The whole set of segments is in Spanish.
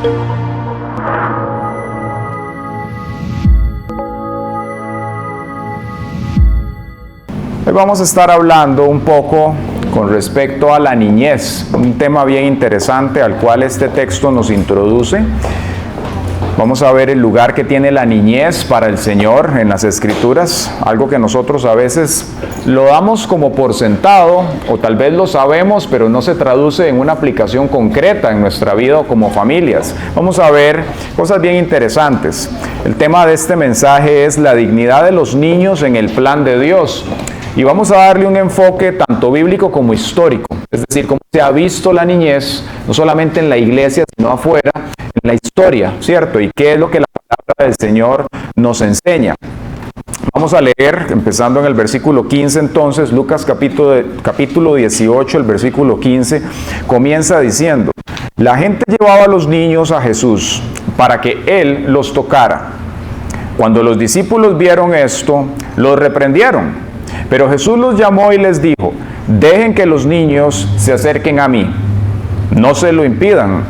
Hoy vamos a estar hablando un poco con respecto a la niñez, un tema bien interesante al cual este texto nos introduce. Vamos a ver el lugar que tiene la niñez para el Señor en las Escrituras, algo que nosotros a veces lo damos como por sentado, o tal vez lo sabemos, pero no se traduce en una aplicación concreta en nuestra vida o como familias. Vamos a ver cosas bien interesantes. El tema de este mensaje es la dignidad de los niños en el plan de Dios. Y vamos a darle un enfoque tanto bíblico como histórico, es decir, cómo se ha visto la niñez, no solamente en la iglesia, sino afuera, en la historia, ¿cierto? Y qué es lo que la palabra del Señor nos enseña. Vamos a leer, empezando en el versículo 15 entonces, Lucas capítulo 18, el versículo 15, comienza diciendo: la gente llevaba a los niños a Jesús para que Él los tocara. Cuando los discípulos vieron esto, los reprendieron. Pero Jesús los llamó y les dijo: dejen que los niños se acerquen a mí, no se lo impidan,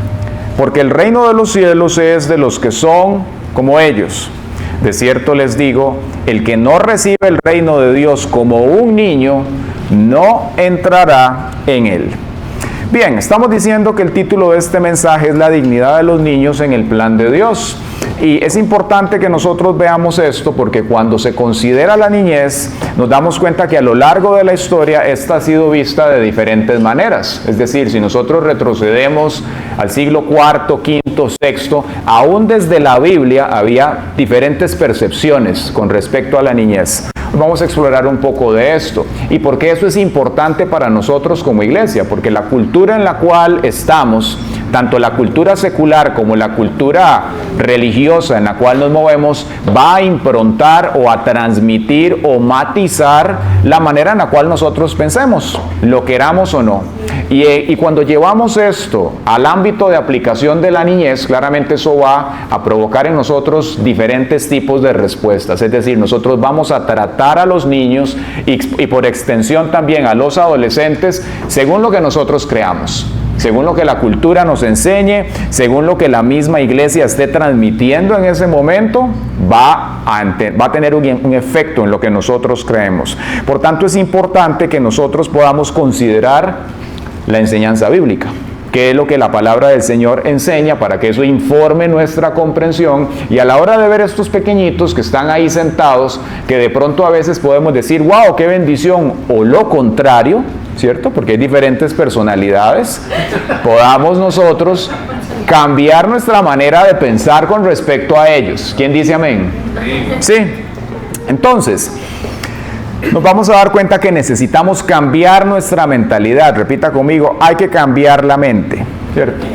porque el reino de los cielos es de los que son como ellos. De cierto les digo, el que no recibe el reino de Dios como un niño, no entrará en él. Bien, estamos diciendo que el título de este mensaje es la dignidad de los niños en el plan de Dios. Y es importante que nosotros veamos esto porque cuando se considera la niñez, nos damos cuenta que a lo largo de la historia esta ha sido vista de diferentes maneras. Es decir, si nosotros retrocedemos al siglo IV, V, VI, aún desde la Biblia había diferentes percepciones con respecto a la niñez. Vamos a explorar un poco de esto. ¿Y por qué eso es importante para nosotros como iglesia? Porque la cultura en la cual estamos, tanto la cultura secular como la cultura religiosa en la cual nos movemos, va a improntar o a transmitir o matizar la manera en la cual nosotros pensemos, lo queramos o no. Y cuando llevamos esto al ámbito de aplicación de la niñez, claramente eso va a provocar en nosotros diferentes tipos de respuestas. Es decir, nosotros vamos a tratar a los niños y por extensión también a los adolescentes según lo que nosotros creamos, según lo que la cultura nos enseñe, según lo que la misma iglesia esté transmitiendo en ese momento, va a tener un efecto en lo que nosotros creemos. Por tanto, es importante que nosotros podamos considerar la enseñanza bíblica, qué es lo que la palabra del Señor enseña, para que eso informe nuestra comprensión. Y a la hora de ver estos pequeñitos que están ahí sentados, que de pronto a veces podemos decir, wow, qué bendición, o lo contrario, ¿cierto? Porque hay diferentes personalidades, podamos nosotros cambiar nuestra manera de pensar con respecto a ellos. ¿Quién dice amén? Sí. Entonces, nos vamos a dar cuenta que necesitamos cambiar nuestra mentalidad. Repita conmigo, hay que cambiar la mente, ¿cierto?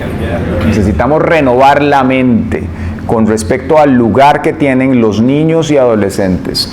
Necesitamos renovar la mente con respecto al lugar que tienen los niños y adolescentes.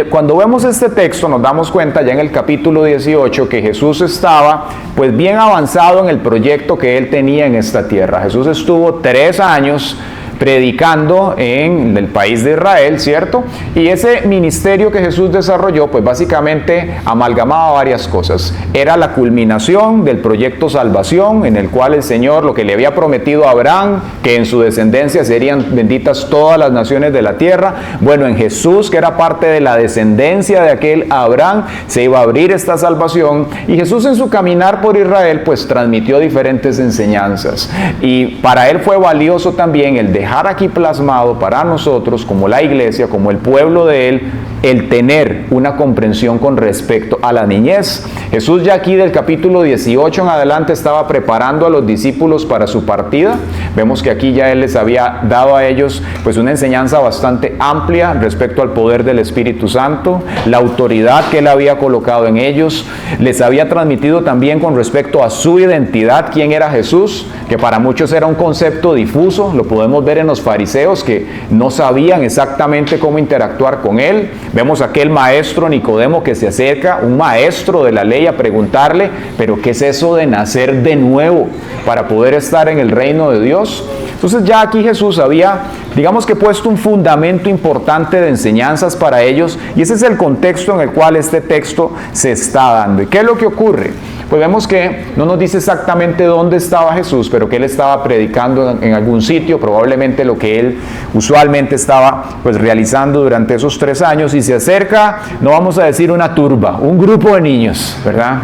Cuando vemos este texto nos damos cuenta ya en el capítulo 18 que Jesús estaba pues bien avanzado en el proyecto que Él tenía en esta tierra. Jesús estuvo 3 años predicando en el país de Israel, ¿cierto? Y ese ministerio que Jesús desarrolló, pues básicamente amalgamaba varias cosas. Era la culminación del proyecto salvación, en el cual el Señor, lo que le había prometido a Abraham, que en su descendencia serían benditas todas las naciones de la tierra. Bueno, en Jesús, que era parte de la descendencia de aquel Abraham, se iba a abrir esta salvación. Y Jesús en su caminar por Israel, pues transmitió diferentes enseñanzas. Y para Él fue valioso también el dejar aquí plasmado para nosotros como la iglesia, como el pueblo de Él, el tener una comprensión con respecto a la niñez. Jesús ya aquí del capítulo 18 en adelante estaba preparando a los discípulos para su partida. Vemos que aquí ya Él les había dado a ellos pues una enseñanza bastante amplia respecto al poder del Espíritu Santo, la autoridad que Él había colocado en ellos. Les había transmitido también con respecto a su identidad, quién era Jesús, que para muchos era un concepto difuso. Lo podemos ver en los fariseos que no sabían exactamente cómo interactuar con Él. Vemos a aquel maestro Nicodemo que se acerca, un maestro de la ley, a preguntarle, pero ¿qué es eso de nacer de nuevo para poder estar en el reino de Dios? Entonces ya aquí Jesús había, digamos que puesto un fundamento importante de enseñanzas para ellos, y ese es el contexto en el cual este texto se está dando. ¿Y qué es lo que ocurre? Pues vemos que no nos dice exactamente dónde estaba Jesús, pero que él estaba predicando en algún sitio, probablemente lo que él usualmente estaba pues realizando durante esos 3 años, y se acerca, no vamos a decir una turba, un grupo de niños, ¿verdad?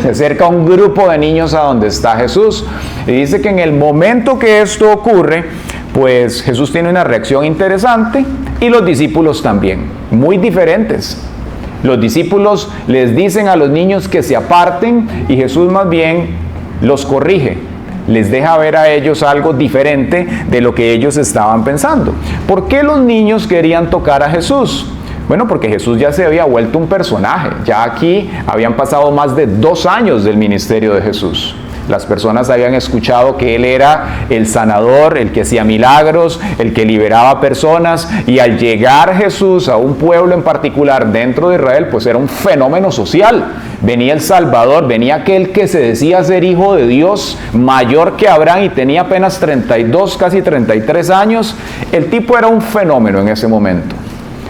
Se acerca un grupo de niños a donde está Jesús, y dice que en el momento que esto ocurre, pues Jesús tiene una reacción interesante, y los discípulos también, muy diferentes. Los discípulos les dicen a los niños que se aparten, y Jesús más bien los corrige, les deja ver a ellos algo diferente de lo que ellos estaban pensando. ¿Por qué los niños querían tocar a Jesús? Bueno, porque Jesús ya se había vuelto un personaje. Ya aquí habían pasado más de 2 años del ministerio de Jesús. Las personas habían escuchado que Él era el sanador, el que hacía milagros, el que liberaba personas, y al llegar Jesús a un pueblo en particular dentro de Israel, pues era un fenómeno social. Venía el Salvador, venía aquel que se decía ser hijo de Dios, mayor que Abraham, y tenía apenas 32, casi 33 años. El tipo era un fenómeno en ese momento.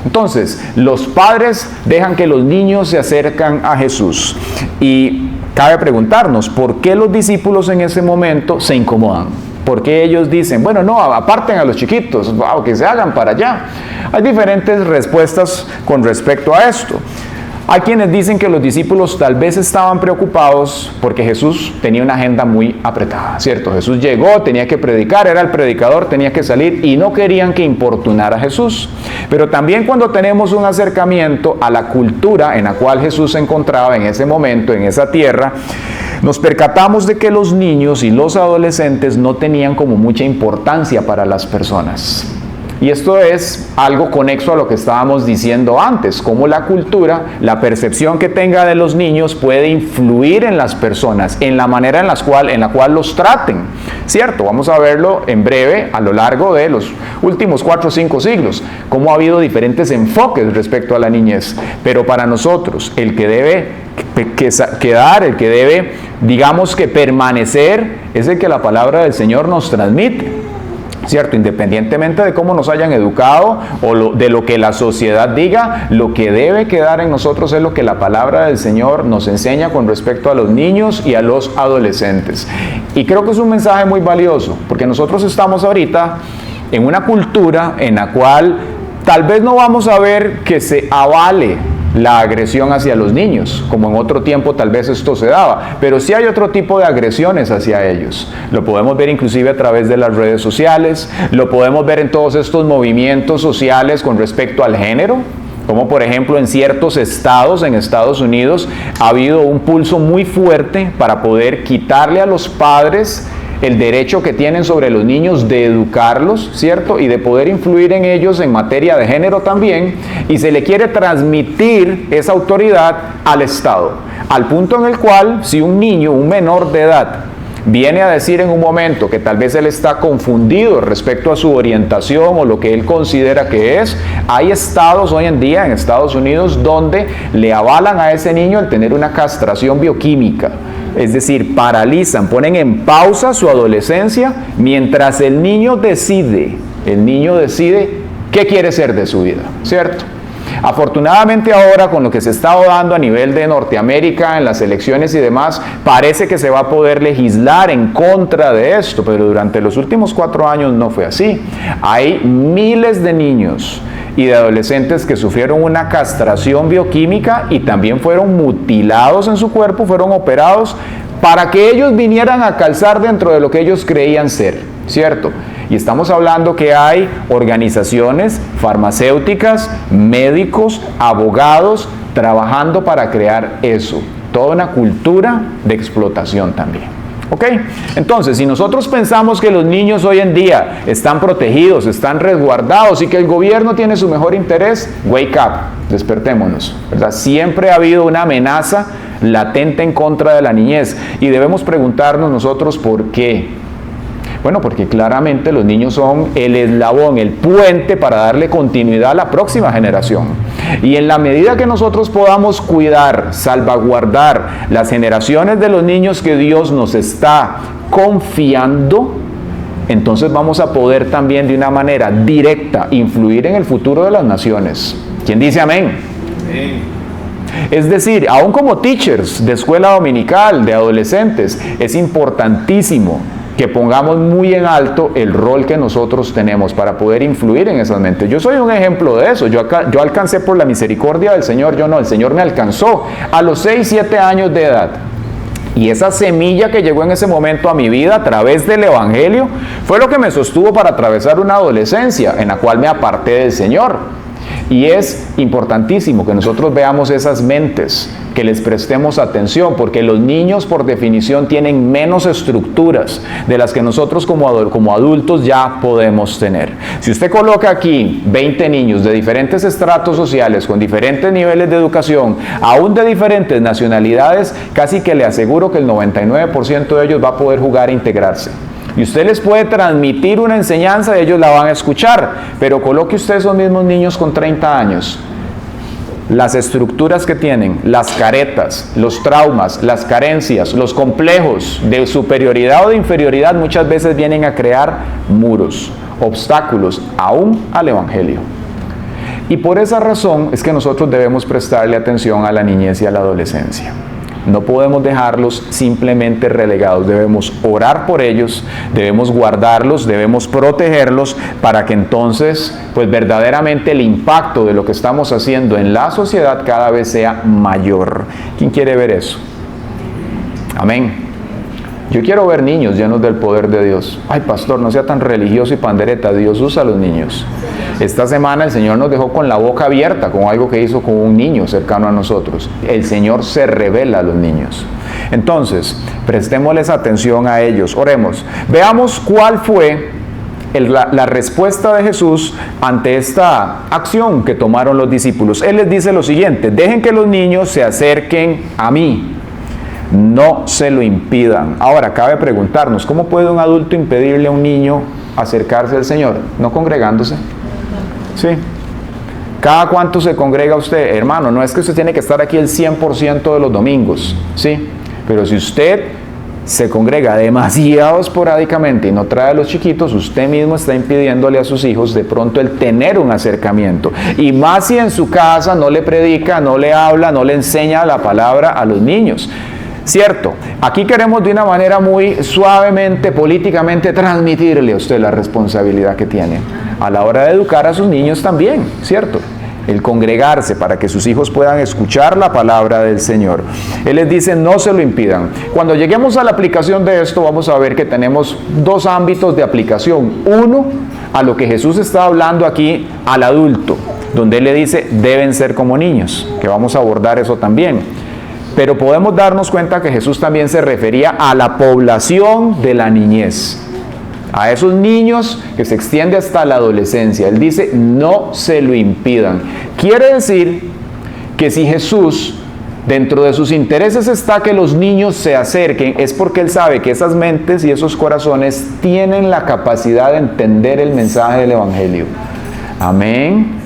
Entonces, los padres dejan que los niños se acercan a Jesús, y cabe preguntarnos, ¿por qué los discípulos en ese momento se incomodan? ¿Por qué ellos dicen, bueno, no, aparten a los chiquitos, que se hagan para allá? Hay diferentes respuestas con respecto a esto. Hay quienes dicen que los discípulos tal vez estaban preocupados porque Jesús tenía una agenda muy apretada, ¿cierto? Jesús llegó, tenía que predicar, era el predicador, tenía que salir, y no querían que importunara a Jesús. Pero también cuando tenemos un acercamiento a la cultura en la cual Jesús se encontraba en ese momento, en esa tierra, nos percatamos de que los niños y los adolescentes no tenían como mucha importancia para las personas. Y esto es algo conexo a lo que estábamos diciendo antes, cómo la cultura, la percepción que tenga de los niños puede influir en las personas, en la manera en la cual los traten, ¿cierto? Vamos a verlo en breve a lo largo de los últimos 4 o 5 siglos, cómo ha habido diferentes enfoques respecto a la niñez. Pero para nosotros, el que debe quedar, el que debe, digamos que permanecer, es el que la palabra del Señor nos transmite, ¿cierto? Independientemente de cómo nos hayan educado o de lo que la sociedad diga, lo que debe quedar en nosotros es lo que la palabra del Señor nos enseña con respecto a los niños y a los adolescentes. Y creo que es un mensaje muy valioso, porque nosotros estamos ahorita en una cultura en la cual tal vez no vamos a ver que se avale la agresión hacia los niños, como en otro tiempo tal vez esto se daba, pero sí hay otro tipo de agresiones hacia ellos. Lo podemos ver inclusive a través de las redes sociales, lo podemos ver en todos estos movimientos sociales con respecto al género, como por ejemplo en ciertos estados en Estados Unidos ha habido un pulso muy fuerte para poder quitarle a los padres el derecho que tienen sobre los niños de educarlos, ¿cierto? Y de poder influir en ellos en materia de género también, y se le quiere transmitir esa autoridad al Estado, al punto en el cual si un niño, un menor de edad, viene a decir en un momento que tal vez él está confundido respecto a su orientación o lo que él considera que es, hay estados hoy en día en Estados Unidos donde le avalan a ese niño el tener una castración bioquímica. Es decir, paralizan, ponen en pausa su adolescencia mientras el niño decide qué quiere ser de su vida, ¿cierto? Afortunadamente ahora, con lo que se está dando a nivel de Norteamérica en las elecciones y demás, parece que se va a poder legislar en contra de esto, pero durante los últimos 4 años no fue así. Hay miles de niños y de adolescentes que sufrieron una castración bioquímica y también fueron mutilados en su cuerpo, fueron operados para que ellos vinieran a calzar dentro de lo que ellos creían ser, ¿cierto? Y estamos hablando que hay organizaciones farmacéuticas, médicos, abogados, trabajando para crear eso. Toda una cultura de explotación también. ¿Ok? Entonces, si nosotros pensamos que los niños hoy en día están protegidos, están resguardados y que el gobierno tiene su mejor interés, wake up, despertémonos, ¿verdad? Siempre ha habido una amenaza latente en contra de la niñez y debemos preguntarnos nosotros por qué. Bueno, porque claramente los niños son el eslabón, el puente para darle continuidad a la próxima generación. Y en la medida que nosotros podamos cuidar, salvaguardar las generaciones de los niños que Dios nos está confiando, entonces vamos a poder también de una manera directa influir en el futuro de las naciones. ¿Quién dice amén? Amén. Es decir, aún como teachers de escuela dominical, de adolescentes, es importantísimo que pongamos muy en alto el rol que nosotros tenemos para poder influir en esas mentes. Yo soy un ejemplo de eso. Yo alcancé por la misericordia del Señor, el Señor me alcanzó a los 6, 7 años de edad. Y esa semilla que llegó en ese momento a mi vida a través del Evangelio fue lo que me sostuvo para atravesar una adolescencia en la cual me aparté del Señor. Y es importantísimo que nosotros veamos esas mentes, que les prestemos atención, porque los niños por definición tienen menos estructuras de las que nosotros como adultos ya podemos tener. Si usted coloca aquí 20 niños de diferentes estratos sociales, con diferentes niveles de educación, aún de diferentes nacionalidades, casi que le aseguro que el 99% de ellos va a poder jugar e integrarse. Y usted les puede transmitir una enseñanza y ellos la van a escuchar, pero coloque usted esos mismos niños con 30 años. Las estructuras que tienen, las caretas, los traumas, las carencias, los complejos de superioridad o de inferioridad muchas veces vienen a crear muros, obstáculos, aún al Evangelio. Y por esa razón es que nosotros debemos prestarle atención a la niñez y a la adolescencia. No podemos dejarlos simplemente relegados, debemos orar por ellos, debemos guardarlos, debemos protegerlos para que entonces, pues verdaderamente el impacto de lo que estamos haciendo en la sociedad cada vez sea mayor. ¿Quién quiere ver eso? Amén. Yo quiero ver niños llenos del poder de Dios. Ay, pastor, no sea tan religioso y pandereta, Dios usa a los niños. Esta semana el Señor nos dejó con la boca abierta con algo que hizo con un niño cercano a nosotros. El Señor se revela a los niños. Entonces, prestémosles atención a ellos. Oremos. Veamos cuál fue la respuesta de Jesús ante esta acción que tomaron los discípulos. Él les dice lo siguiente: dejen que los niños se acerquen a mí. No se lo impidan. Ahora, cabe preguntarnos, ¿cómo puede un adulto impedirle a un niño acercarse al Señor? No congregándose. Sí. ¿Cada cuánto se congrega usted? Hermano, no es que usted tiene que estar aquí el 100% de los domingos, ¿sí? Pero si usted se congrega demasiado esporádicamente y no trae a los chiquitos, usted mismo está impidiéndole a sus hijos de pronto el tener un acercamiento. Y más si en su casa no le predica, no le habla, no le enseña la palabra a los niños. Cierto, aquí queremos de una manera muy suavemente, políticamente, transmitirle a usted la responsabilidad que tiene a la hora de educar a sus niños también, ¿cierto? El congregarse para que sus hijos puedan escuchar la palabra del Señor. Él les dice, no se lo impidan. Cuando lleguemos a la aplicación de esto, vamos a ver que tenemos dos ámbitos de aplicación. Uno, a lo que Jesús está hablando aquí al adulto, donde Él le dice, deben ser como niños, que vamos a abordar eso también. Pero podemos darnos cuenta que Jesús también se refería a la población de la niñez, a esos niños que se extiende hasta la adolescencia. Él dice, no se lo impidan. Quiere decir que si Jesús, dentro de sus intereses está que los niños se acerquen, es porque Él sabe que esas mentes y esos corazones tienen la capacidad de entender el mensaje del Evangelio. Amén.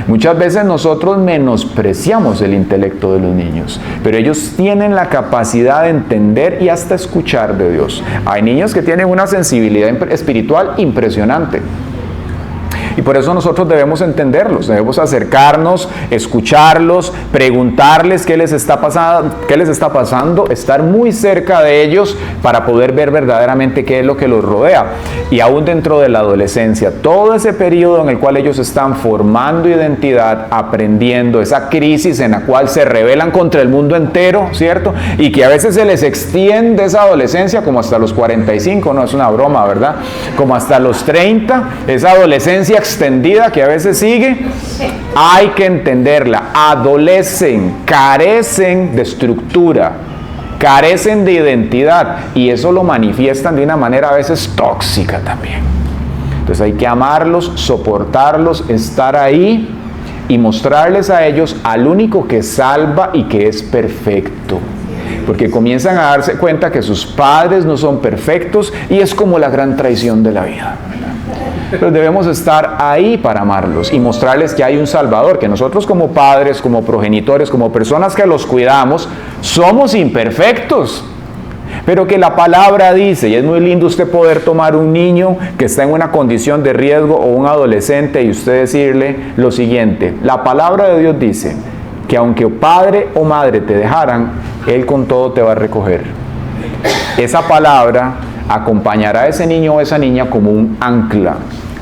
Muchas veces nosotros menospreciamos el intelecto de los niños, pero ellos tienen la capacidad de entender y hasta escuchar de Dios. Hay niños que tienen una sensibilidad espiritual impresionante. Y por eso nosotros debemos entenderlos, debemos acercarnos, escucharlos, preguntarles qué les está pasando, estar muy cerca de ellos para poder ver verdaderamente qué es lo que los rodea. Y aún dentro de la adolescencia, todo ese periodo en el cual ellos están formando identidad, aprendiendo, esa crisis en la cual se rebelan contra el mundo entero, ¿cierto? Y que a veces se les extiende esa adolescencia como hasta los 45, no es una broma, ¿verdad? Como hasta los 30, esa adolescencia extendida que a veces sigue, hay que entenderla. Adolecen, carecen de estructura, carecen de identidad, y eso lo manifiestan de una manera a veces tóxica también. Entonces hay que amarlos, soportarlos, estar ahí y mostrarles a ellos al único que salva y que es perfecto. Porque comienzan a darse cuenta que sus padres no son perfectos y es como la gran traición de la vida. Pero debemos estar ahí para amarlos y mostrarles que hay un Salvador, que nosotros como padres, como progenitores, como personas que los cuidamos, somos imperfectos. Pero que la palabra dice, y es muy lindo usted poder tomar un niño que está en una condición de riesgo o un adolescente y usted decirle lo siguiente: la palabra de Dios dice que aunque padre o madre te dejaran, Él con todo te va a recoger. Esa palabra acompañará a ese niño o esa niña como un ancla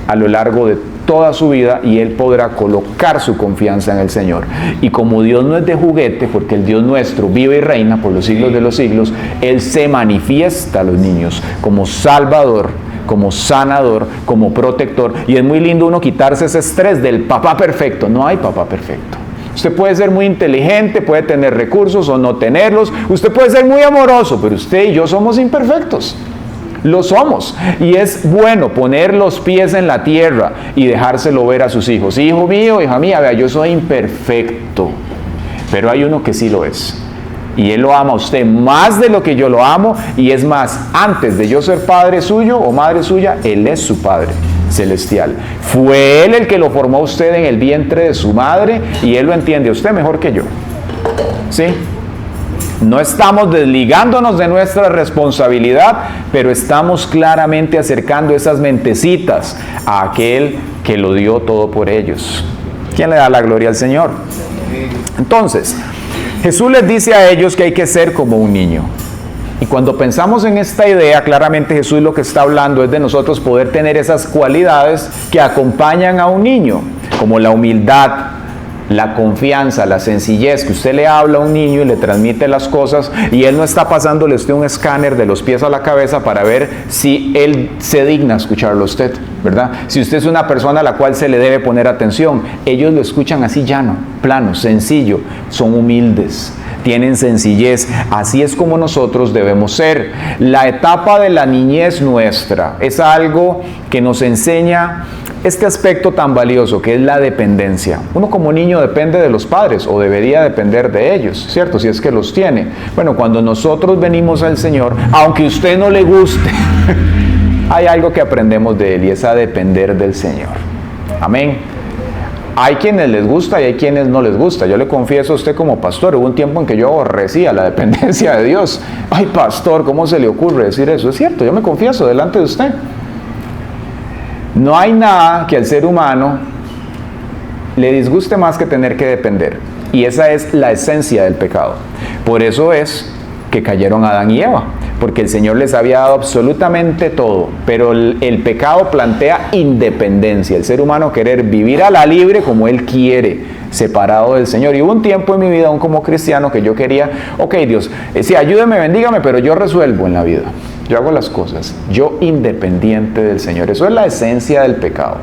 a lo largo de toda su vida, y él podrá colocar su confianza en el Señor. Y como Dios no es de juguete, porque el Dios nuestro vive y reina por los siglos de los siglos, Él se manifiesta a los niños como Salvador, como sanador, como protector. Y es muy lindo uno quitarse ese estrés del papá perfecto. No hay papá perfecto. Usted puede ser muy inteligente, puede tener recursos o no tenerlos, usted puede ser muy amoroso, pero usted y yo somos imperfectos. Lo somos, y es bueno poner los pies en la tierra y dejárselo ver a sus hijos. Hijo mío, hija mía, vea, yo soy imperfecto, pero hay uno que sí lo es, y Él lo ama a usted más de lo que yo lo amo, y es más, antes de yo ser padre suyo o madre suya, Él es su Padre celestial. Fue Él el que lo formó a usted en el vientre de su madre, y Él lo entiende a usted mejor que yo. ¿Sí? No estamos desligándonos de nuestra responsabilidad, pero estamos claramente acercando esas mentecitas a aquel que lo dio todo por ellos. ¿Quién le da la gloria al Señor? Entonces, Jesús les dice a ellos que hay que ser como un niño. Y cuando pensamos en esta idea, claramente Jesús lo que está hablando es de nosotros poder tener esas cualidades que acompañan a un niño, como la humildad, la confianza, la sencillez, que usted le habla a un niño y le transmite las cosas, y él no está pasándole usted un escáner de los pies a la cabeza para ver si él se digna escucharlo a usted, ¿verdad? Si usted es una persona a la cual se le debe poner atención, ellos lo escuchan así llano, plano, sencillo, son humildes, tienen sencillez. Así es como nosotros debemos ser. La etapa de la niñez nuestra es algo que nos enseña este aspecto tan valioso que es la dependencia. Uno como niño depende de los padres, o debería depender de ellos, ¿cierto? Si es que los tiene. Bueno, cuando nosotros venimos al Señor, aunque a usted no le guste, hay algo que aprendemos de Él, y es a depender del Señor. Amén. Hay quienes les gusta y hay quienes no les gusta. Yo le confieso a usted como pastor, hubo un tiempo en que yo aborrecía la dependencia de Dios. Ay, pastor, ¿cómo se le ocurre decir eso? Es cierto, yo me confieso delante de usted. No hay nada que al ser humano le disguste más que tener que depender. Y esa es la esencia del pecado. Por eso es que cayeron Adán y Eva, porque el Señor les había dado absolutamente todo, pero el pecado plantea independencia, el ser humano querer vivir a la libre como él quiere, separado del Señor. Y hubo un tiempo en mi vida, aún como cristiano, que yo quería, ok Dios, sí, ayúdeme, bendígame, pero yo resuelvo en la vida, yo hago las cosas, yo independiente del Señor. Eso es la esencia del pecado.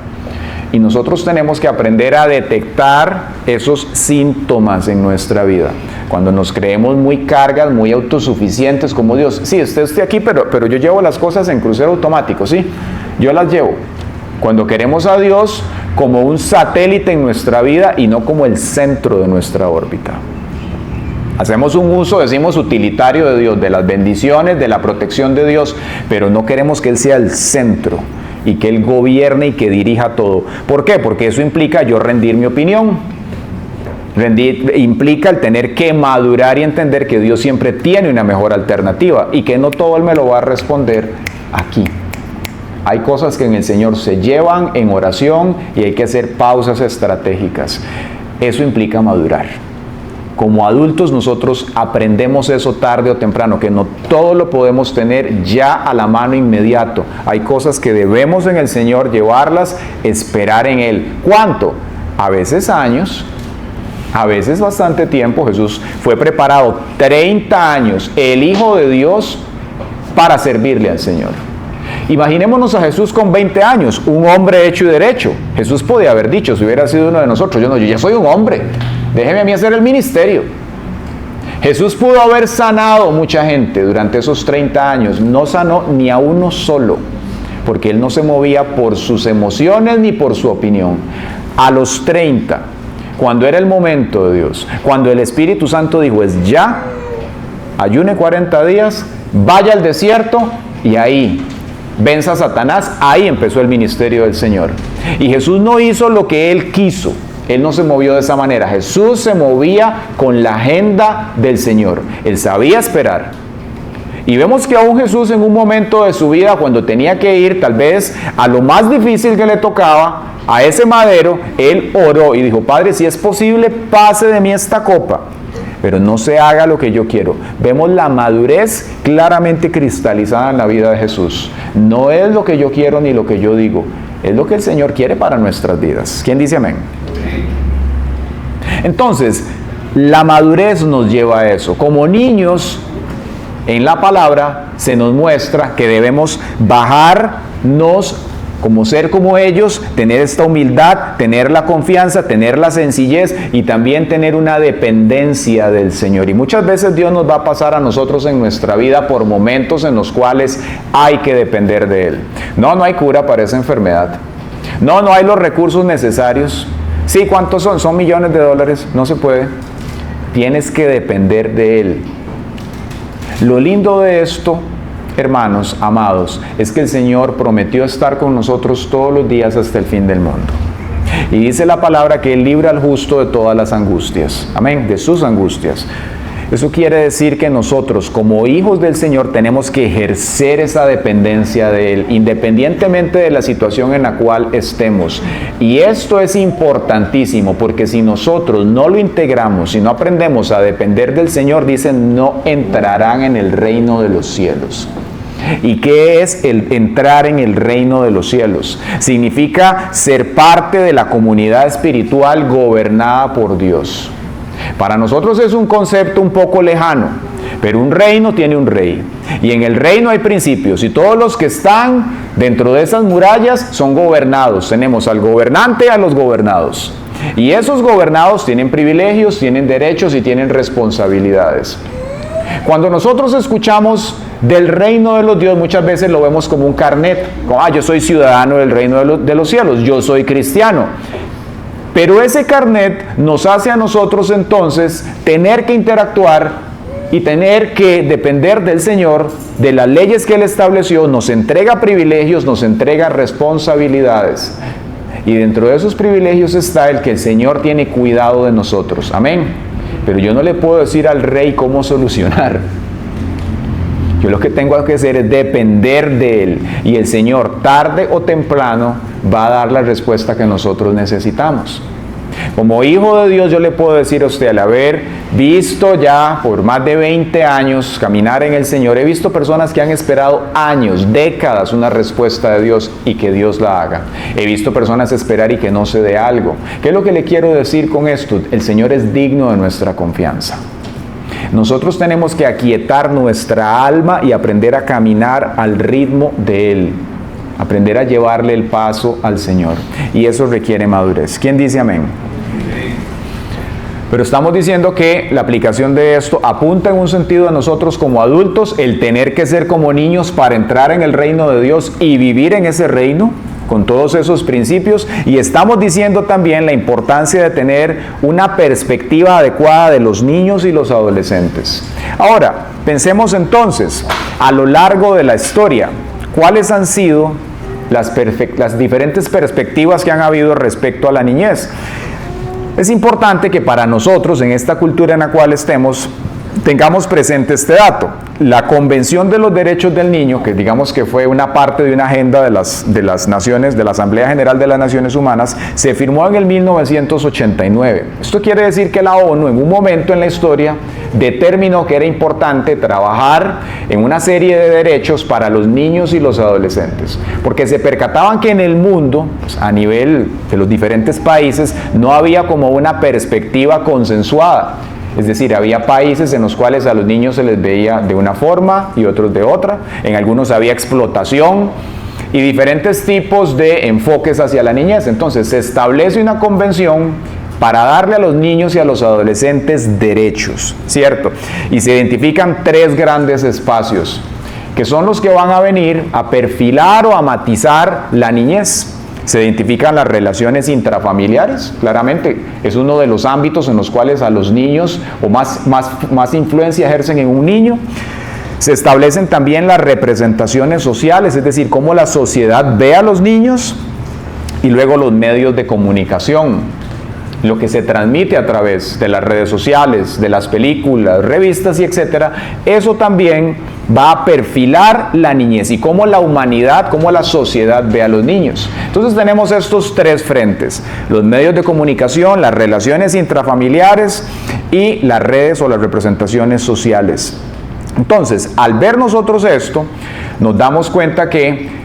Y nosotros tenemos que aprender a detectar esos síntomas en nuestra vida. Cuando nos creemos muy cargas, muy autosuficientes como Dios. Sí, usted esté aquí, pero yo llevo las cosas en crucero automático, ¿sí? Yo las llevo. Cuando queremos a Dios como un satélite en nuestra vida y no como el centro de nuestra órbita. Hacemos un uso, decimos, utilitario de Dios, de las bendiciones, de la protección de Dios, pero no queremos que Él sea el centro y que Él gobierne y que dirija todo. ¿Por qué? Porque eso implica yo rendir mi opinión. Implica el tener que madurar y entender que Dios siempre tiene una mejor alternativa y que no todo Él me lo va a responder aquí. Hay cosas que en el Señor se llevan en oración y hay que hacer pausas estratégicas. Eso implica madurar. Como adultos nosotros aprendemos eso tarde o temprano, que no todo lo podemos tener ya a la mano inmediato. Hay cosas que debemos en el Señor llevarlas, esperar en Él. ¿Cuánto? A veces años, a veces bastante tiempo. Jesús fue preparado 30 años, el Hijo de Dios, para servirle al Señor. Imaginémonos a Jesús con 20 años, un hombre hecho y derecho. Jesús podía haber dicho, si hubiera sido uno de nosotros, yo ya soy un hombre, déjeme a mí hacer el ministerio. Jesús pudo haber sanado mucha gente durante esos 30 años, no sanó ni a uno solo, porque Él no se movía por sus emociones ni por su opinión. A los 30, cuando era el momento de Dios, cuando el Espíritu Santo dijo, es ya, ayune 40 días, vaya al desierto y ahí venza a Satanás, ahí empezó el ministerio del Señor. Y Jesús no hizo lo que Él quiso. Él no se movió de esa manera. Jesús se movía con la agenda del Señor. Él sabía esperar. Y vemos que aún Jesús en un momento de su vida, cuando tenía que ir tal vez a lo más difícil que le tocaba, a ese madero, Él oró y dijo: Padre, si es posible, pase de mí esta copa, pero no se haga lo que yo quiero. Vemos la madurez claramente cristalizada en la vida de Jesús. No es lo que yo quiero ni lo que yo digo, es lo que el Señor quiere para nuestras vidas. ¿Quién dice amén? Entonces, la madurez nos lleva a eso. Como niños, en la palabra se nos muestra que debemos bajarnos como ser como ellos, tener esta humildad, tener la confianza, tener la sencillez y también tener una dependencia del Señor. Y muchas veces Dios nos va a pasar a nosotros en nuestra vida por momentos en los cuales hay que depender de Él. No hay cura para esa enfermedad. No hay los recursos necesarios. Sí, ¿cuántos son? Son millones de dólares. No se puede. Tienes que depender de Él. Lo lindo de esto, hermanos, amados, es que el Señor prometió estar con nosotros todos los días hasta el fin del mundo. Y dice la palabra que Él libra al justo de todas las angustias. Amén, de sus angustias. Eso quiere decir que nosotros, como hijos del Señor, tenemos que ejercer esa dependencia de Él, independientemente de la situación en la cual estemos. Y esto es importantísimo, porque si nosotros no lo integramos, si no aprendemos a depender del Señor, dicen, no entrarán en el reino de los cielos. ¿Y qué es el entrar en el reino de los cielos? Significa ser parte de la comunidad espiritual gobernada por Dios. Para nosotros es un concepto un poco lejano, pero un reino tiene un rey. Y en el reino hay principios, y todos los que están dentro de esas murallas son gobernados. Tenemos al gobernante y a los gobernados. Y esos gobernados tienen privilegios, tienen derechos y tienen responsabilidades. Cuando nosotros escuchamos del reino de los Dios, muchas veces lo vemos como un carnet. Como, yo soy ciudadano del reino de los cielos, yo soy cristiano. Pero ese carnet nos hace a nosotros entonces tener que interactuar y tener que depender del Señor, de las leyes que Él estableció, nos entrega privilegios, nos entrega responsabilidades. Y dentro de esos privilegios está el que el Señor tiene cuidado de nosotros. Amén. Pero yo no le puedo decir al rey cómo solucionar. Yo lo que tengo que hacer es depender de Él. Y el Señor, tarde o temprano, va a dar la respuesta que nosotros necesitamos. Como hijo de Dios, yo le puedo decir a usted, al haber visto ya por más de 20 años caminar en el Señor, he visto personas que han esperado años, décadas, una respuesta de Dios y que Dios la haga. He visto personas esperar y que no se dé algo. ¿Qué es lo que le quiero decir con esto? El Señor es digno de nuestra confianza. Nosotros tenemos que aquietar nuestra alma y aprender a caminar al ritmo de Él. Aprender a llevarle el paso al Señor. Y eso requiere madurez. ¿Quién dice amén? Pero estamos diciendo que la aplicación de esto apunta en un sentido a nosotros como adultos, el tener que ser como niños para entrar en el reino de Dios y vivir en ese reino con todos esos principios. Y estamos diciendo también la importancia de tener una perspectiva adecuada de los niños y los adolescentes. Ahora, pensemos entonces, a lo largo de la historia, ¿cuáles han sido las diferentes perspectivas que han habido respecto a la niñez? Es importante que para nosotros, en esta cultura en la cual estemos, tengamos presente este dato. La Convención de los Derechos del Niño, que digamos que fue una parte de una agenda de las naciones, de la Asamblea General de las Naciones Humanas, se firmó en el 1989. Esto quiere decir que la ONU, en un momento en la historia, determinó que era importante trabajar en una serie de derechos para los niños y los adolescentes, porque se percataban que en el mundo, a nivel de los diferentes países, no había como una perspectiva consensuada. Es decir, había países en los cuales a los niños se les veía de una forma y otros de otra. En algunos había explotación y diferentes tipos de enfoques hacia la niñez. Entonces se establece una convención para darle a los niños y a los adolescentes derechos, ¿cierto? Y se identifican 3 grandes espacios, que son los que van a venir a perfilar o a matizar la niñez. Se identifican las relaciones intrafamiliares, claramente, es uno de los ámbitos en los cuales a los niños o más influencia ejercen en un niño. Se establecen también las representaciones sociales, es decir, cómo la sociedad ve a los niños, y luego los medios de comunicación, lo que se transmite a través de las redes sociales, de las películas, revistas y etcétera. Eso también va a perfilar la niñez y cómo la humanidad, cómo la sociedad ve a los niños. Entonces tenemos estos tres frentes: los medios de comunicación, las relaciones intrafamiliares y las redes o las representaciones sociales. Entonces, al ver nosotros esto, nos damos cuenta que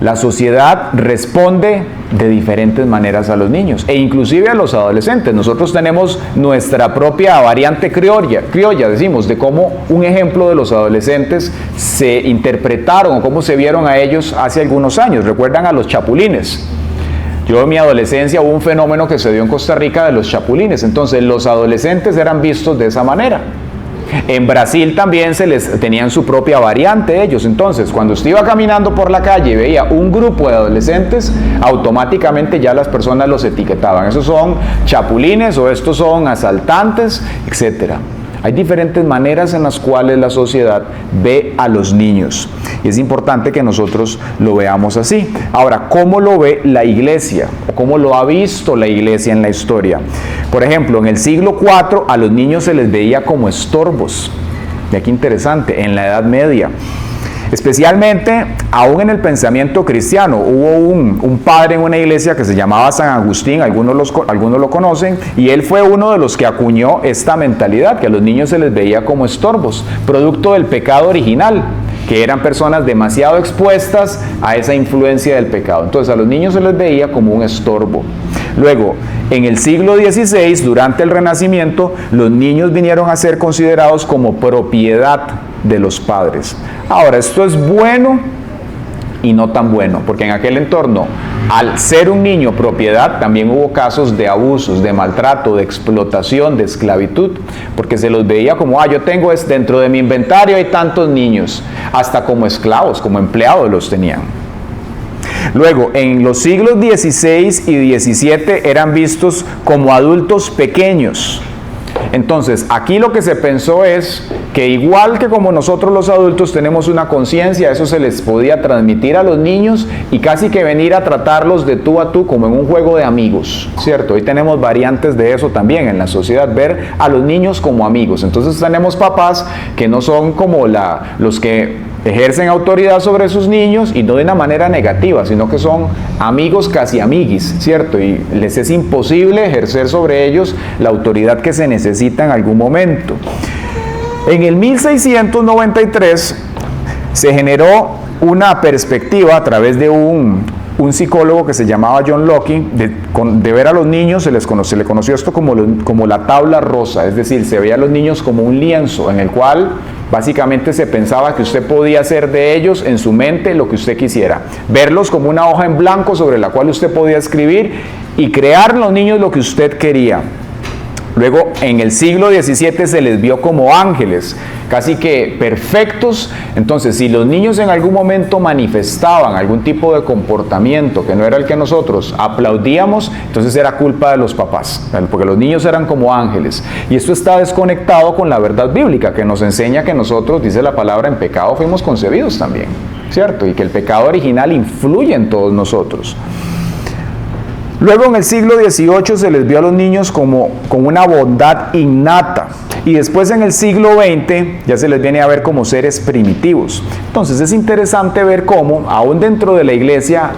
la sociedad responde de diferentes maneras a los niños e inclusive a los adolescentes. Nosotros tenemos nuestra propia variante criolla, decimos, de cómo un ejemplo de los adolescentes se interpretaron o cómo se vieron a ellos hace algunos años. ¿Recuerdan a los chapulines? Yo en mi adolescencia hubo un fenómeno que se dio en Costa Rica de los chapulines. Entonces los adolescentes eran vistos de esa manera. En Brasil también tenían su propia variante ellos. Entonces, cuando usted iba caminando por la calle y veía un grupo de adolescentes, automáticamente ya las personas los etiquetaban. Esos son chapulines o estos son asaltantes, etcétera. Hay diferentes maneras en las cuales la sociedad ve a los niños. Y es importante que nosotros lo veamos así. Ahora, ¿cómo lo ve la iglesia? ¿O cómo lo ha visto la iglesia en la historia? Por ejemplo, en el siglo IV a los niños se les veía como estorbos. Mira qué interesante, en la Edad Media. Especialmente, aún en el pensamiento cristiano, hubo un padre en una iglesia que se llamaba San Agustín, algunos lo conocen, y él fue uno de los que acuñó esta mentalidad, que a los niños se les veía como estorbos, producto del pecado original, que eran personas demasiado expuestas a esa influencia del pecado. Entonces a los niños se les veía como un estorbo. Luego, en el siglo XVI, durante el Renacimiento, los niños vinieron a ser considerados como propiedad de los padres. Ahora, esto es bueno y no tan bueno, porque en aquel entorno, al ser un niño propiedad, también hubo casos de abusos, de maltrato, de explotación, de esclavitud, porque se los veía como, yo tengo dentro de mi inventario hay tantos niños, hasta como esclavos, como empleados los tenían. Luego, en los siglos XVI y XVII eran vistos como adultos pequeños. Entonces, aquí lo que se pensó es que igual que como nosotros los adultos tenemos una conciencia, eso se les podía transmitir a los niños y casi que venir a tratarlos de tú a tú como en un juego de amigos, ¿cierto? Hoy tenemos variantes de eso también en la sociedad, ver a los niños como amigos. Entonces tenemos papás que no son como los que ejercen autoridad sobre sus niños y no de una manera negativa, sino que son amigos casi amiguis, ¿cierto? Y les es imposible ejercer sobre ellos la autoridad que se necesita en algún momento. En el 1693 se generó una perspectiva a través de un psicólogo que se llamaba John Locke, de ver a los niños, se le conoció esto como la tabla rosa, es decir, se veía a los niños como un lienzo en el cual básicamente se pensaba que usted podía hacer de ellos en su mente lo que usted quisiera, verlos como una hoja en blanco sobre la cual usted podía escribir y crear en los niños lo que usted quería. Luego, en el siglo XVII se les vio como ángeles, casi que perfectos. Entonces, si los niños en algún momento manifestaban algún tipo de comportamiento que no era el que nosotros aplaudíamos, entonces era culpa de los papás, porque los niños eran como ángeles. Y esto está desconectado con la verdad bíblica, que nos enseña que nosotros, dice la palabra, en pecado fuimos concebidos también, ¿cierto? Y que el pecado original influye en todos nosotros. Luego en el siglo XVIII se les vio a los niños con una bondad innata y después en el siglo XX ya se les viene a ver como seres primitivos. Entonces es interesante ver cómo aún dentro de la iglesia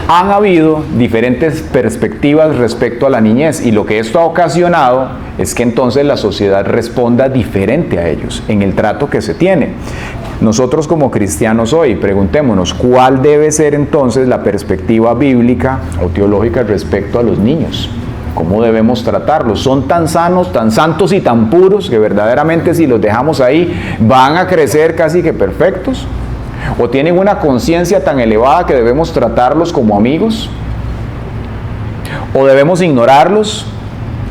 han habido diferentes perspectivas respecto a la niñez y lo que esto ha ocasionado es que entonces la sociedad responda diferente a ellos en el trato que se tiene. Nosotros como cristianos hoy, preguntémonos, ¿cuál debe ser entonces la perspectiva bíblica o teológica respecto a los niños? ¿Cómo debemos tratarlos? ¿Son tan sanos, tan santos y tan puros que verdaderamente si los dejamos ahí van a crecer casi que perfectos? ¿O tienen una conciencia tan elevada que debemos tratarlos como amigos? ¿O debemos ignorarlos?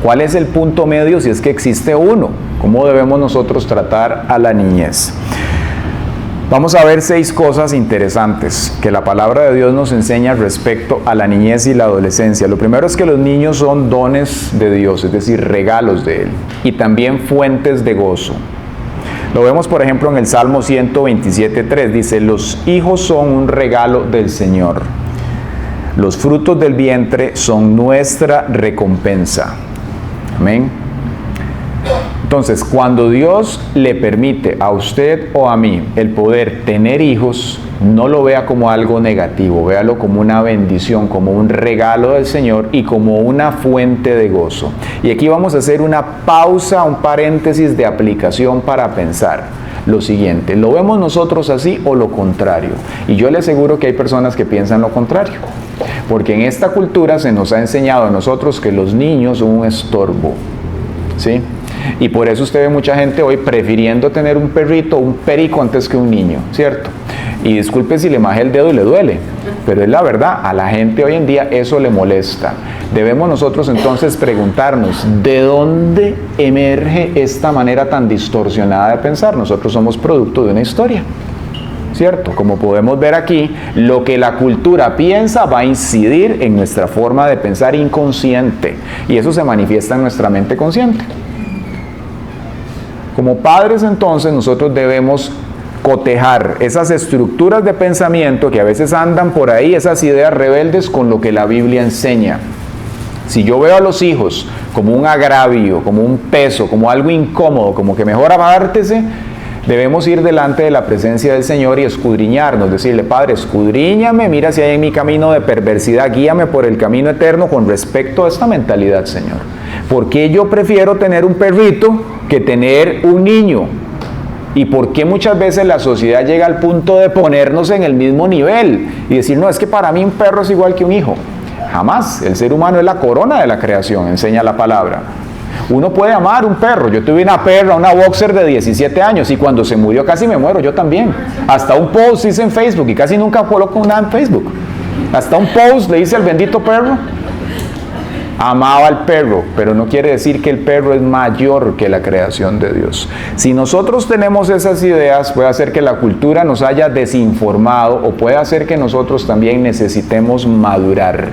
¿Cuál es el punto medio si es que existe uno? ¿Cómo debemos nosotros tratar a la niñez? Vamos a ver 6 cosas interesantes que la palabra de Dios nos enseña respecto a la niñez y la adolescencia. Lo primero es que los niños son dones de Dios, es decir, regalos de Él, y también fuentes de gozo. Lo vemos, por ejemplo, en el Salmo 127:3. Dice, los hijos son un regalo del Señor. Los frutos del vientre son nuestra recompensa. Amén. Entonces, cuando Dios le permite a usted o a mí el poder tener hijos, no lo vea como algo negativo, véalo como una bendición, como un regalo del Señor y como una fuente de gozo. Y aquí vamos a hacer una pausa, un paréntesis de aplicación para pensar lo siguiente: ¿lo vemos nosotros así o lo contrario? Y yo le aseguro que hay personas que piensan lo contrario, porque en esta cultura se nos ha enseñado a nosotros que los niños son un estorbo, ¿sí? Y por eso usted ve mucha gente hoy prefiriendo tener un perrito o un perico antes que un niño, ¿cierto? Y disculpe si le majé el dedo y le duele, pero es la verdad, a la gente hoy en día eso le molesta. Debemos nosotros entonces preguntarnos, ¿de dónde emerge esta manera tan distorsionada de pensar? Nosotros somos producto de una historia, ¿cierto? Como podemos ver aquí, lo que la cultura piensa va a incidir en nuestra forma de pensar inconsciente, y eso se manifiesta en nuestra mente consciente. Como padres, entonces, nosotros debemos cotejar esas estructuras de pensamiento que a veces andan por ahí, esas ideas rebeldes, con lo que la Biblia enseña. Si yo veo a los hijos como un agravio, como un peso, como algo incómodo, como que mejor apártese, debemos ir delante de la presencia del Señor y escudriñarnos, decirle, Padre, escudriñame, mira si hay en mi camino de perversidad, guíame por el camino eterno con respecto a esta mentalidad, Señor. ¿Por qué yo prefiero tener un perrito que tener un niño? ¿Y por qué muchas veces la sociedad llega al punto de ponernos en el mismo nivel y decir, no, es que para mí un perro es igual que un hijo? Jamás. El ser humano es la corona de la creación, enseña la palabra. Uno puede amar un perro. Yo tuve una perra, una boxer de 17 años, y cuando se murió casi me muero, yo también. Hasta un post hice en Facebook, y casi nunca coloco nada en Facebook. Hasta un post le hice al bendito perro. Amaba al perro, pero no quiere decir que el perro es mayor que la creación de Dios. Si nosotros tenemos esas ideas, puede hacer que la cultura nos haya desinformado, o puede hacer que nosotros también necesitemos madurar.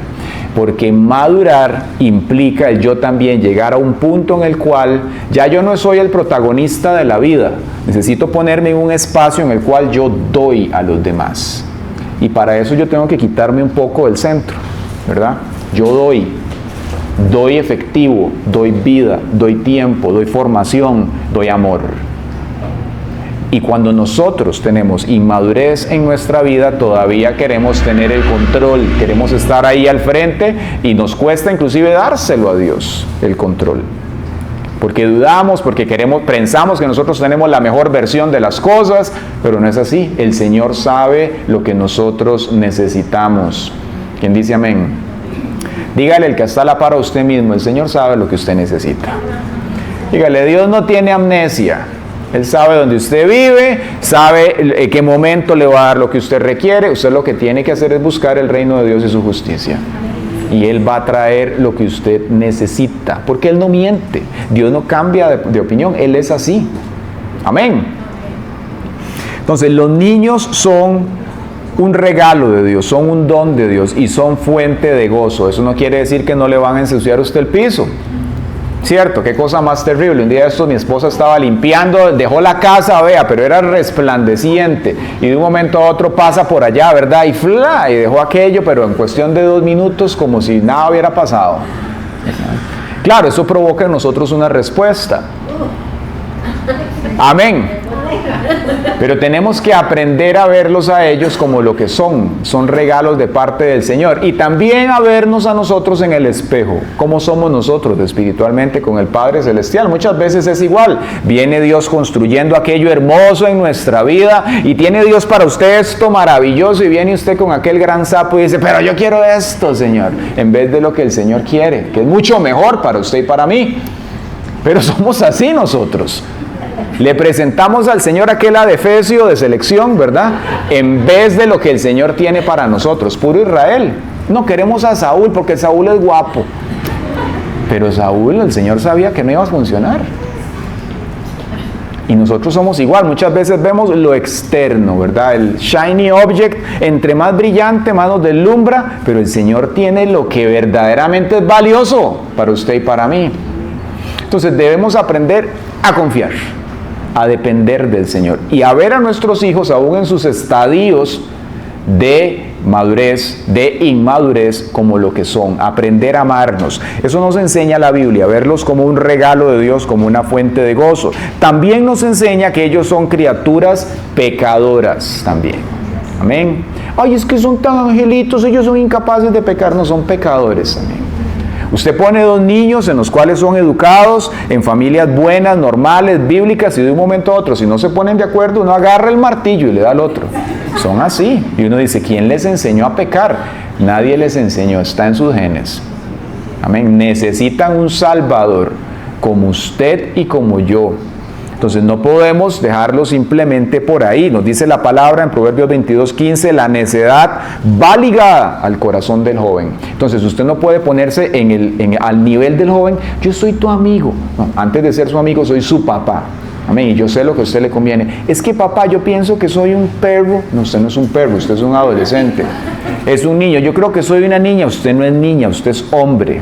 Porque madurar implica el yo también llegar a un punto en el cual ya yo no soy el protagonista de la vida. Necesito ponerme en un espacio en el cual yo doy a los demás. Y para eso yo tengo que quitarme un poco del centro, ¿verdad? Yo doy efectivo, doy vida, doy tiempo, doy formación, doy amor. Y cuando nosotros tenemos inmadurez en nuestra vida, todavía queremos tener el control, queremos estar ahí al frente, y nos cuesta inclusive dárselo a Dios, el control. Porque dudamos, porque pensamos que nosotros tenemos la mejor versión de las cosas, pero no es así. El Señor sabe lo que nosotros necesitamos. ¿Quién dice amén? Dígale el que está a la par a usted mismo, el Señor sabe lo que usted necesita. Dígale, Dios no tiene amnesia. Él sabe dónde usted vive, sabe en qué momento le va a dar lo que usted requiere. Usted lo que tiene que hacer es buscar el reino de Dios y su justicia. Y Él va a traer lo que usted necesita, porque Él no miente. Dios no cambia de opinión, Él es así. Amén. Entonces, los niños son un regalo de Dios, son un don de Dios y son fuente de gozo. Eso no quiere decir que no le van a ensuciar a usted el piso. Cierto, qué cosa más terrible. Un día de estos mi esposa estaba limpiando, dejó la casa, vea, pero era resplandeciente, y de un momento a otro pasa por allá, ¿verdad? Y dejó aquello, pero en cuestión de 2 minutos, como si nada hubiera pasado. Claro, eso provoca en nosotros una respuesta. Amén. Pero tenemos que aprender a verlos a ellos como lo que son regalos de parte del Señor, y también a vernos a nosotros en el espejo, como somos nosotros espiritualmente con el Padre Celestial. Muchas veces es igual, viene Dios construyendo aquello hermoso en nuestra vida, y tiene Dios para usted esto maravilloso, y viene usted con aquel gran sapo y dice, pero yo quiero esto, Señor, en vez de lo que el Señor quiere, que es mucho mejor para usted y para mí. Pero somos así nosotros. Le presentamos al Señor aquel adefesio de selección, ¿verdad? En vez de lo que el Señor tiene para nosotros. Puro Israel. No queremos a Saúl porque Saúl es guapo. Pero Saúl, el Señor sabía que no iba a funcionar. Y nosotros somos igual. Muchas veces vemos lo externo, ¿verdad? El shiny object, entre más brillante, más nos deslumbra. Pero el Señor tiene lo que verdaderamente es valioso para usted y para mí. Entonces debemos aprender a confiar. a depender del Señor y a ver a nuestros hijos aún en sus estadios de madurez, de inmadurez, como lo que son, aprender a amarnos. Eso nos enseña la Biblia, verlos como un regalo de Dios, como una fuente de gozo. También nos enseña que ellos son criaturas pecadoras también. Amén. Ay, es que son tan angelitos, ellos son incapaces de pecar, no, son pecadores también. Usted pone dos niños en los cuales son educados en familias buenas, normales, bíblicas, y de un momento a otro, si no se ponen de acuerdo, uno agarra el martillo y le da al otro. Son así. Y uno dice, ¿quién les enseñó a pecar? Nadie les enseñó, está en sus genes. Amén. Necesitan un Salvador, como usted y como yo. Entonces no podemos dejarlo simplemente por ahí. Nos dice la palabra en Proverbios 22:15, la necedad va ligada al corazón del joven. Entonces usted no puede ponerse al nivel del joven, yo soy tu amigo. No, antes de ser su amigo, soy su papá. Amén. Y yo sé lo que a usted le conviene. Es que papá, yo pienso que soy un perro. No, usted no es un perro, usted es un adolescente. Es un niño. Yo creo que soy una niña. Usted no es niña, usted es hombre.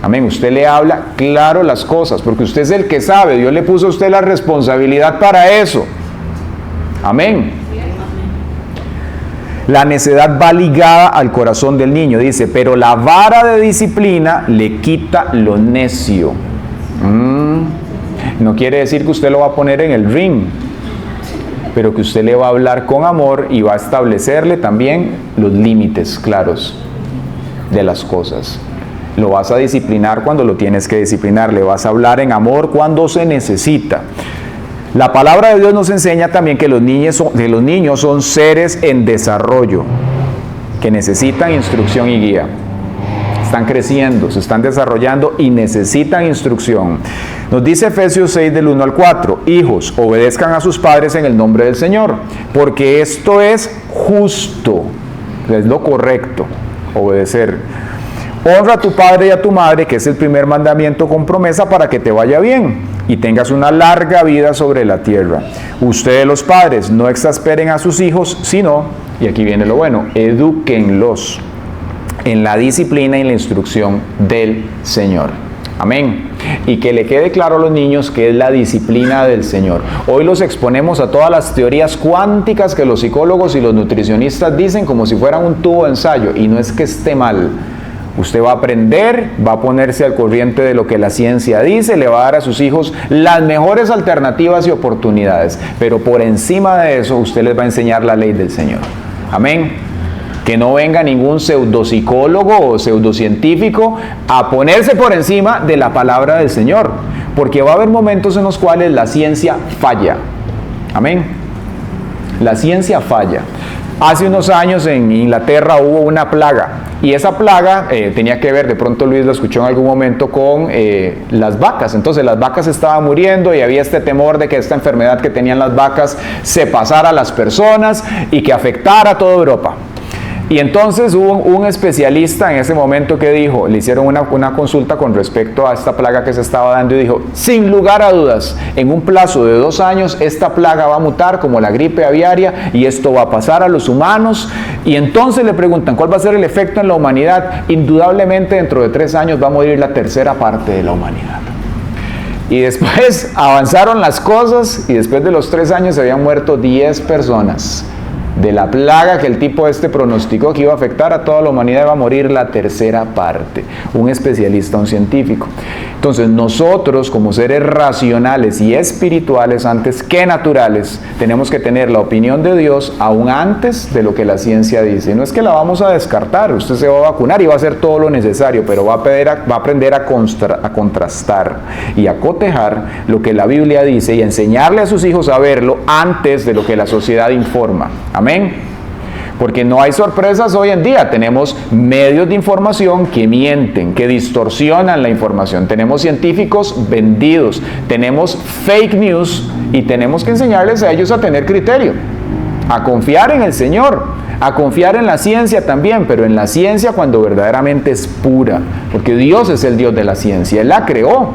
Amén. Usted le habla claro las cosas, porque usted es el que sabe. Dios le puso a usted la responsabilidad para eso. Amén. La necedad va ligada al corazón del niño, dice, pero la vara de disciplina le quita lo necio. No quiere decir que usted lo va a poner en el ring, pero que usted le va a hablar con amor y va a establecerle también los límites claros de las cosas. Lo vas a disciplinar cuando lo tienes que disciplinar, le vas a hablar en amor cuando se necesita. La palabra de Dios nos enseña también que los niños son seres en desarrollo, que necesitan instrucción y guía. Están creciendo, se están desarrollando y necesitan instrucción. Nos dice Efesios 6 del 1 al 4, hijos, obedezcan a sus padres en el nombre del Señor, porque esto es justo, es lo correcto, obedecer. Honra a tu padre y a tu madre, que es el primer mandamiento con promesa para que te vaya bien y tengas una larga vida sobre la tierra. Ustedes los padres no exasperen a sus hijos, sino, y aquí viene lo bueno, edúquenlos en la disciplina y la instrucción del Señor. Amén. Y que le quede claro a los niños que es la disciplina del Señor. Hoy los exponemos a todas las teorías cuánticas que los psicólogos y los nutricionistas dicen como si fueran un tubo de ensayo, y no es que esté mal. Usted va a aprender, va a ponerse al corriente de lo que la ciencia dice, le va a dar a sus hijos las mejores alternativas y oportunidades, pero por encima de eso usted les va a enseñar la ley del Señor. Amén. Que no venga ningún pseudopsicólogo o pseudocientífico a ponerse por encima de la palabra del Señor, porque va a haber momentos en los cuales la ciencia falla. Amén. La ciencia falla. Hace unos años en Inglaterra hubo una plaga, y esa plaga tenía que ver, de pronto Luis lo escuchó en algún momento, con las vacas. Entonces las vacas estaban muriendo y había este temor de que esta enfermedad que tenían las vacas se pasara a las personas y que afectara a toda Europa. Y entonces hubo un especialista en ese momento que dijo, le hicieron una consulta con respecto a esta plaga que se estaba dando y dijo, sin lugar a dudas, en un plazo de 2 años esta plaga va a mutar como la gripe aviaria y esto va a pasar a los humanos. Y entonces le preguntan, ¿cuál va a ser el efecto en la humanidad? Indudablemente dentro de 3 años va a morir la tercera parte de la humanidad. Y después avanzaron las cosas y después de los 3 años se habían muerto 10 personas. De la plaga que el tipo pronosticó que iba a afectar a toda la humanidad, iba a morir la tercera parte. Un especialista, un científico. Entonces nosotros como seres racionales y espirituales antes que naturales, tenemos que tener la opinión de Dios aún antes de lo que la ciencia dice. No es que la vamos a descartar, usted se va a vacunar y va a hacer todo lo necesario, pero va a aprender a contrastar y a cotejar lo que la Biblia dice y enseñarle a sus hijos a verlo antes de lo que la sociedad informa. Amén. Porque no hay sorpresas hoy en día. Tenemos medios de información que mienten, que distorsionan la información. Tenemos científicos vendidos. Tenemos fake news y tenemos que enseñarles a ellos a tener criterio, a confiar en el Señor, a confiar en la ciencia también, pero en la ciencia cuando verdaderamente es pura, porque Dios es el Dios de la ciencia, Él la creó.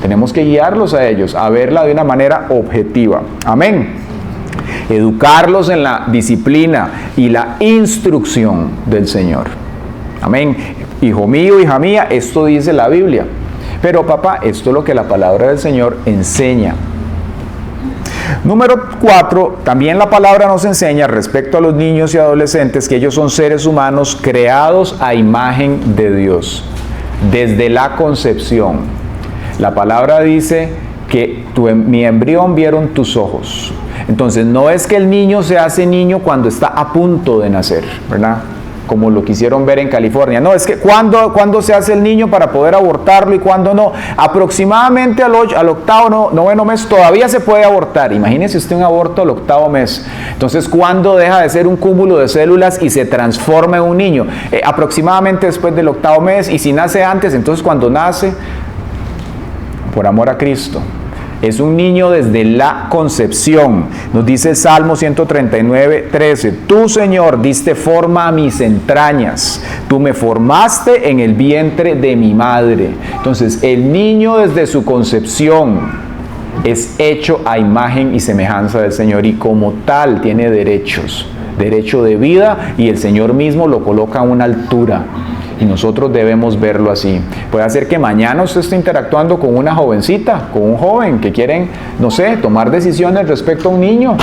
Tenemos que guiarlos a ellos, a verla de una manera objetiva. Amén. Educarlos en la disciplina y la instrucción del Señor. Amén. Hijo mío, hija mía, esto dice la Biblia. Pero papá, esto es lo que la palabra del Señor enseña. Número 4, también la palabra nos enseña respecto a los niños y adolescentes que ellos son seres humanos creados a imagen de Dios, desde la concepción. La palabra dice que mi embrión vieron tus ojos. Entonces, no es que el niño se hace niño cuando está a punto de nacer, ¿verdad? Como lo quisieron ver en California. No, es que ¿cuándo se hace el niño para poder abortarlo y cuándo no? Aproximadamente al octavo, noveno mes todavía se puede abortar. Imagínese usted un aborto al octavo mes. Entonces, ¿cuándo deja de ser un cúmulo de células y se transforma en un niño? Aproximadamente después del octavo mes, y si nace antes, entonces cuando nace, por amor a Cristo. Es un niño desde la concepción. Nos dice el Salmo 139, 13. Tú, Señor, diste forma a mis entrañas. Tú me formaste en el vientre de mi madre. Entonces, el niño desde su concepción es hecho a imagen y semejanza del Señor y como tal tiene derechos. Derecho de vida, y el Señor mismo lo coloca a una altura. Y nosotros debemos verlo así. Puede ser que mañana usted esté interactuando con una jovencita, con un joven que quieren, no sé, tomar decisiones respecto a un niño.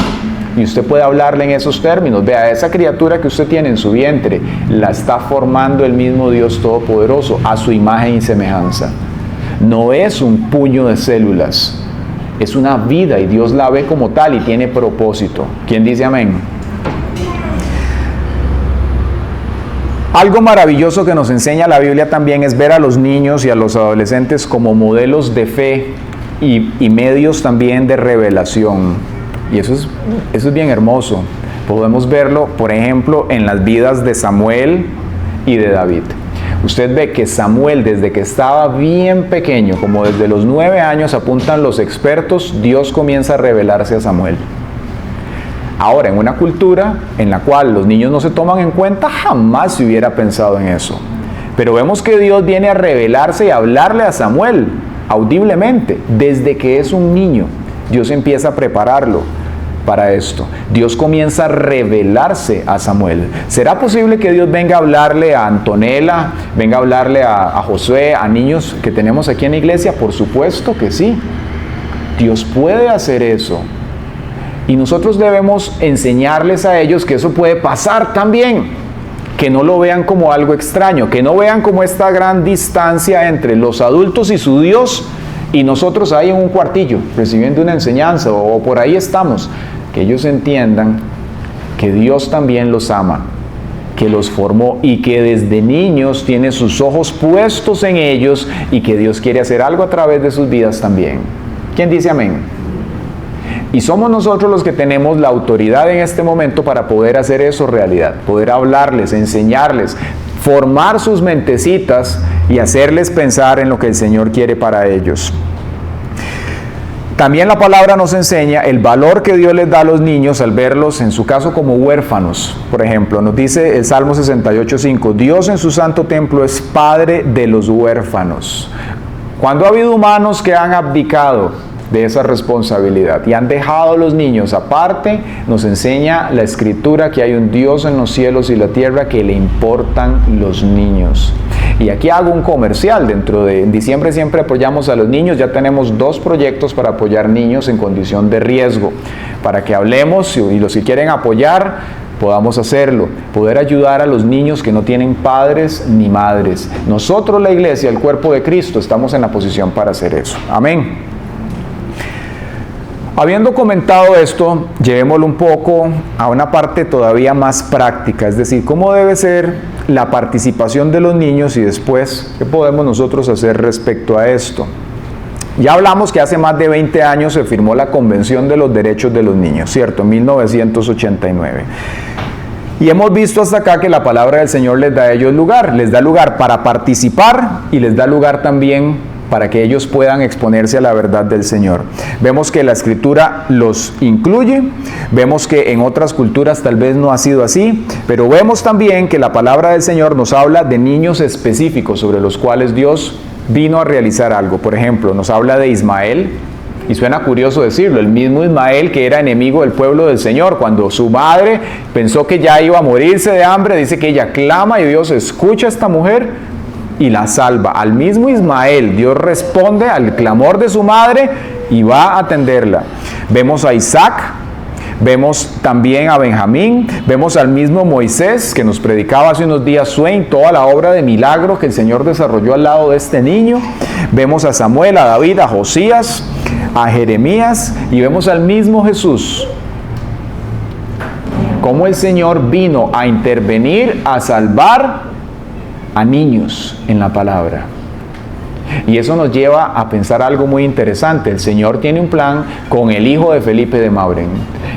Y usted puede hablarle en esos términos. Vea, esa criatura que usted tiene en su vientre, la está formando el mismo Dios Todopoderoso, a su imagen y semejanza. No es un puño de células, es una vida y Dios la ve como tal y tiene propósito. ¿Quién dice amén? Algo maravilloso que nos enseña la Biblia también es ver a los niños y a los adolescentes como modelos de fe y medios también de revelación. Y eso es bien hermoso. Podemos verlo, por ejemplo, en las vidas de Samuel y de David. Usted ve que Samuel, desde que estaba bien pequeño, como desde los 9 años apuntan los expertos, Dios comienza a revelarse a Samuel. Ahora, en una cultura en la cual los niños no se toman en cuenta, jamás se hubiera pensado en eso. Pero vemos que Dios viene a revelarse y a hablarle a Samuel audiblemente. Desde que es un niño, Dios empieza a prepararlo para esto. Dios comienza a revelarse a Samuel. ¿Será posible que Dios venga a hablarle a Antonella, venga a hablarle a Josué, a niños que tenemos aquí en la iglesia? Por supuesto que sí. Dios puede hacer eso. Y nosotros debemos enseñarles a ellos que eso puede pasar también, que no lo vean como algo extraño, que no vean como esta gran distancia entre los adultos y su Dios y nosotros ahí en un cuartillo recibiendo una enseñanza o por ahí estamos. Que ellos entiendan que Dios también los ama, que los formó y que desde niños tiene sus ojos puestos en ellos y que Dios quiere hacer algo a través de sus vidas también. ¿Quién dice amén? Y somos nosotros los que tenemos la autoridad en este momento para poder hacer eso realidad, poder hablarles, enseñarles, formar sus mentecitas y hacerles pensar en lo que el Señor quiere para ellos. También la palabra nos enseña el valor que Dios les da a los niños al verlos, en su caso, como huérfanos. Por ejemplo, nos dice el Salmo 68:5, Dios en su santo templo es Padre de los huérfanos. Cuando ha habido humanos que han abdicado de esa responsabilidad y han dejado a los niños aparte, nos enseña la Escritura que hay un Dios en los cielos y la tierra que le importan los niños. Y aquí hago un comercial. En diciembre siempre apoyamos a los niños. Ya tenemos 2 proyectos para apoyar niños en condición de riesgo, para que hablemos y los que quieren apoyar podamos hacerlo, poder ayudar a los niños que no tienen padres ni madres. Nosotros, la iglesia, el cuerpo de Cristo, estamos en la posición para hacer eso. Amén. Habiendo comentado esto, llevémoslo un poco a una parte todavía más práctica, es decir, cómo debe ser la participación de los niños y después, ¿qué podemos nosotros hacer respecto a esto? Ya hablamos que hace más de 20 años se firmó la Convención de los Derechos de los Niños, ¿cierto? En 1989. Y hemos visto hasta acá que la palabra del Señor les da a ellos lugar, les da lugar para participar y les da lugar también para que ellos puedan exponerse a la verdad del Señor. Vemos que la Escritura los incluye, vemos que en otras culturas tal vez no ha sido así, pero vemos también que la palabra del Señor nos habla de niños específicos sobre los cuales Dios vino a realizar algo. Por ejemplo, nos habla de Ismael, y suena curioso decirlo, el mismo Ismael que era enemigo del pueblo del Señor. Cuando su madre pensó que ya iba a morirse de hambre, dice que ella clama y Dios escucha a esta mujer y la salva. Al mismo Ismael, Dios responde al clamor de su madre y va a atenderla. Vemos a Isaac, vemos también a Benjamín, vemos al mismo Moisés que nos predicaba hace unos días Swain, toda la obra de milagro que el Señor desarrolló al lado de este niño. Vemos a Samuel, a David, a Josías, a Jeremías y vemos al mismo Jesús. Cómo el Señor vino a intervenir, a salvar a niños en la palabra. Y eso nos lleva a pensar algo muy interesante. El Señor tiene un plan con el hijo de Felipe de Mauren.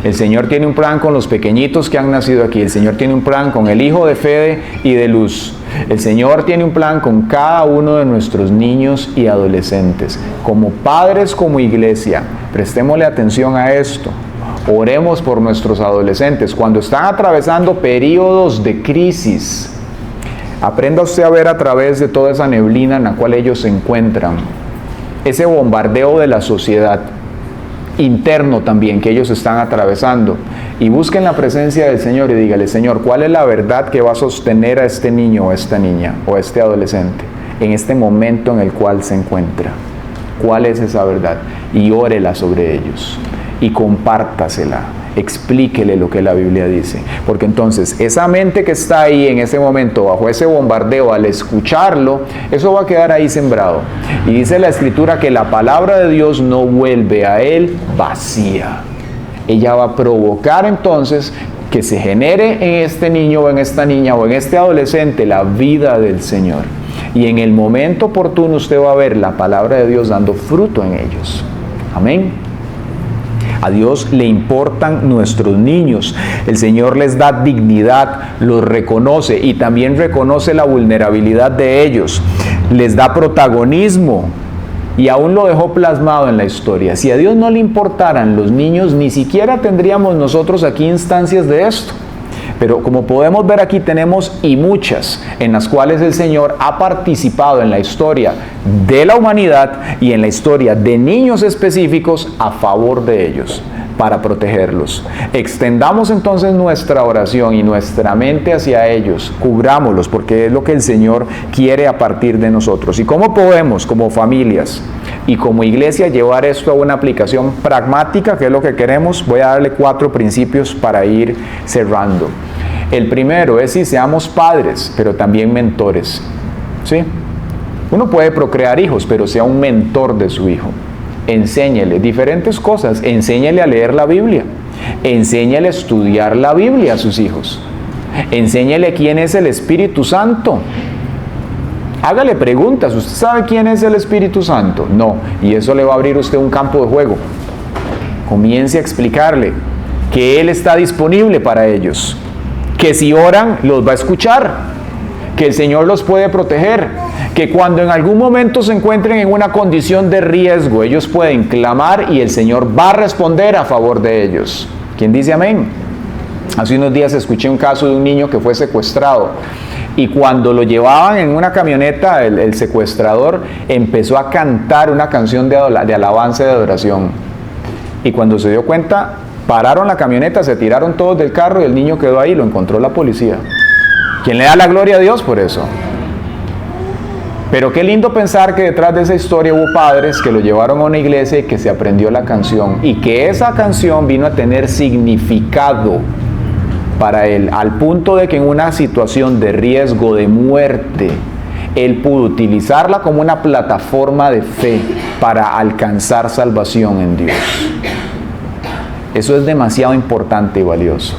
El Señor tiene un plan con los pequeñitos que han nacido aquí. El Señor tiene un plan con el hijo de Fede y de Luz. El Señor tiene un plan con cada uno de nuestros niños y adolescentes. Como padres, como iglesia, prestémosle atención a esto. Oremos por nuestros adolescentes. Cuando están atravesando periodos de crisis, aprenda usted a ver a través de toda esa neblina en la cual ellos se encuentran. Ese bombardeo de la sociedad, interno también, que ellos están atravesando. Y busquen la presencia del Señor y dígale: Señor, ¿cuál es la verdad que va a sostener a este niño o a esta niña o a este adolescente en este momento en el cual se encuentra? ¿Cuál es esa verdad? Y órela sobre ellos y compártasela. Explíquele lo que la Biblia dice, porque entonces esa mente que está ahí en ese momento bajo ese bombardeo, al escucharlo, eso va a quedar ahí sembrado. Y dice la Escritura que la palabra de Dios no vuelve a él vacía. Ella va a provocar entonces que se genere en este niño o en esta niña o en este adolescente la vida del Señor. Y en el momento oportuno usted va a ver la palabra de Dios dando fruto en ellos. Amén. A Dios le importan nuestros niños. El Señor les da dignidad, los reconoce y también reconoce la vulnerabilidad de ellos. Les da protagonismo y aún lo dejó plasmado en la historia. Si a Dios no le importaran los niños, ni siquiera tendríamos nosotros aquí instancias de esto. Pero como podemos ver aquí, tenemos y muchas en las cuales el Señor ha participado en la historia de la humanidad y en la historia de niños específicos a favor de ellos, para protegerlos. Extendamos entonces nuestra oración y nuestra mente hacia ellos, cubrámoslos, porque es lo que el Señor quiere a partir de nosotros. ¿Y cómo podemos, como familias y como iglesia, llevar esto a una aplicación pragmática, que es lo que queremos? Voy a darle 4 principios para ir cerrando. El primero es si seamos padres, pero también mentores. ¿Sí? Uno puede procrear hijos, pero sea un mentor de su hijo. Enséñele diferentes cosas. Enséñele a leer la Biblia. Enséñele a estudiar la Biblia a sus hijos. Enséñele quién es el Espíritu Santo. Hágale preguntas. ¿Usted sabe quién es el Espíritu Santo? No. Y eso le va a abrir a usted un campo de juego. Comience a explicarle que Él está disponible para ellos. Que si oran, los va a escuchar. Que el Señor los puede proteger. Que cuando en algún momento se encuentren en una condición de riesgo, ellos pueden clamar y el Señor va a responder a favor de ellos. ¿Quién dice amén? Hace unos días escuché un caso de un niño que fue secuestrado. Y cuando lo llevaban en una camioneta, el secuestrador empezó a cantar una canción de alabanza y de adoración. Y cuando se dio cuenta, pararon la camioneta, se tiraron todos del carro y el niño quedó ahí, lo encontró la policía. ¿Quién le da la gloria a Dios por eso? Pero qué lindo pensar que detrás de esa historia hubo padres que lo llevaron a una iglesia y que se aprendió la canción. Y que esa canción vino a tener significado para él, al punto de que en una situación de riesgo de muerte, él pudo utilizarla como una plataforma de fe para alcanzar salvación en Dios. Eso es demasiado importante y valioso.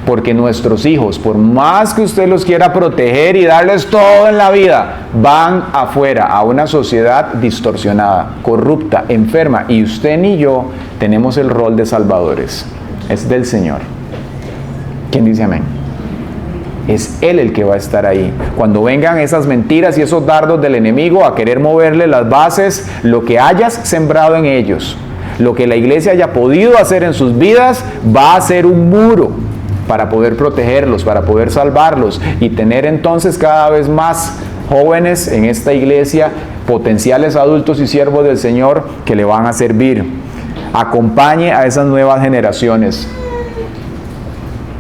Porque nuestros hijos, por más que usted los quiera proteger y darles todo en la vida, van afuera a una sociedad distorsionada, corrupta, enferma. Y usted ni yo tenemos el rol de salvadores. Es del Señor. ¿Quién dice amén? Es Él el que va a estar ahí. Cuando vengan esas mentiras y esos dardos del enemigo a querer moverle las bases, lo que hayas sembrado en ellos, lo que la iglesia haya podido hacer en sus vidas, va a ser un muro para poder protegerlos, para poder salvarlos y tener entonces cada vez más jóvenes en esta iglesia, potenciales adultos y siervos del Señor que le van a servir. Acompañe a esas nuevas generaciones.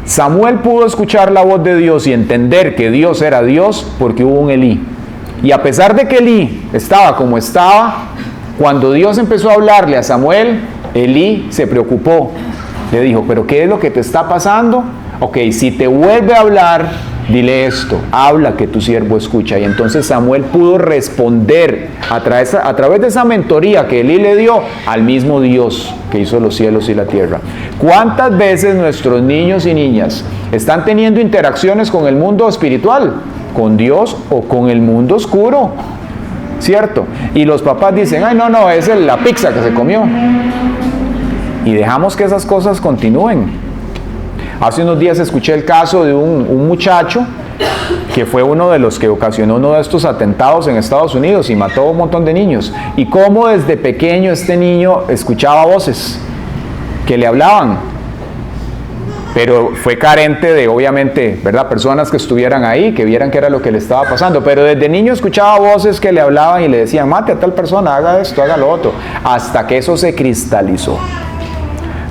Samuel pudo escuchar la voz de Dios y entender que Dios era Dios porque hubo un Elí. Y a pesar de que Elí estaba como estaba, cuando Dios empezó a hablarle a Samuel, Elí se preocupó. Le dijo, ¿pero qué es lo que te está pasando? Ok, si te vuelve a hablar, dile esto, habla que tu siervo escucha. Y entonces Samuel pudo responder a través de esa mentoría que Elí le dio al mismo Dios que hizo los cielos y la tierra. ¿Cuántas veces nuestros niños y niñas están teniendo interacciones con el mundo espiritual? ¿Con Dios o con el mundo oscuro? ¿Cierto? Y los papás dicen, ay no, es la pizza que se comió. Y dejamos que esas cosas continúen. Hace unos días escuché el caso de un muchacho que fue uno de los que ocasionó uno de estos atentados en Estados Unidos y mató a un montón de niños. Y cómo desde pequeño este niño escuchaba voces que le hablaban. Pero fue carente de, obviamente, ¿verdad?, personas que estuvieran ahí, que vieran qué era lo que le estaba pasando. Pero desde niño escuchaba voces que le hablaban y le decían, mate a tal persona, haga esto, haga lo otro. Hasta que eso se cristalizó.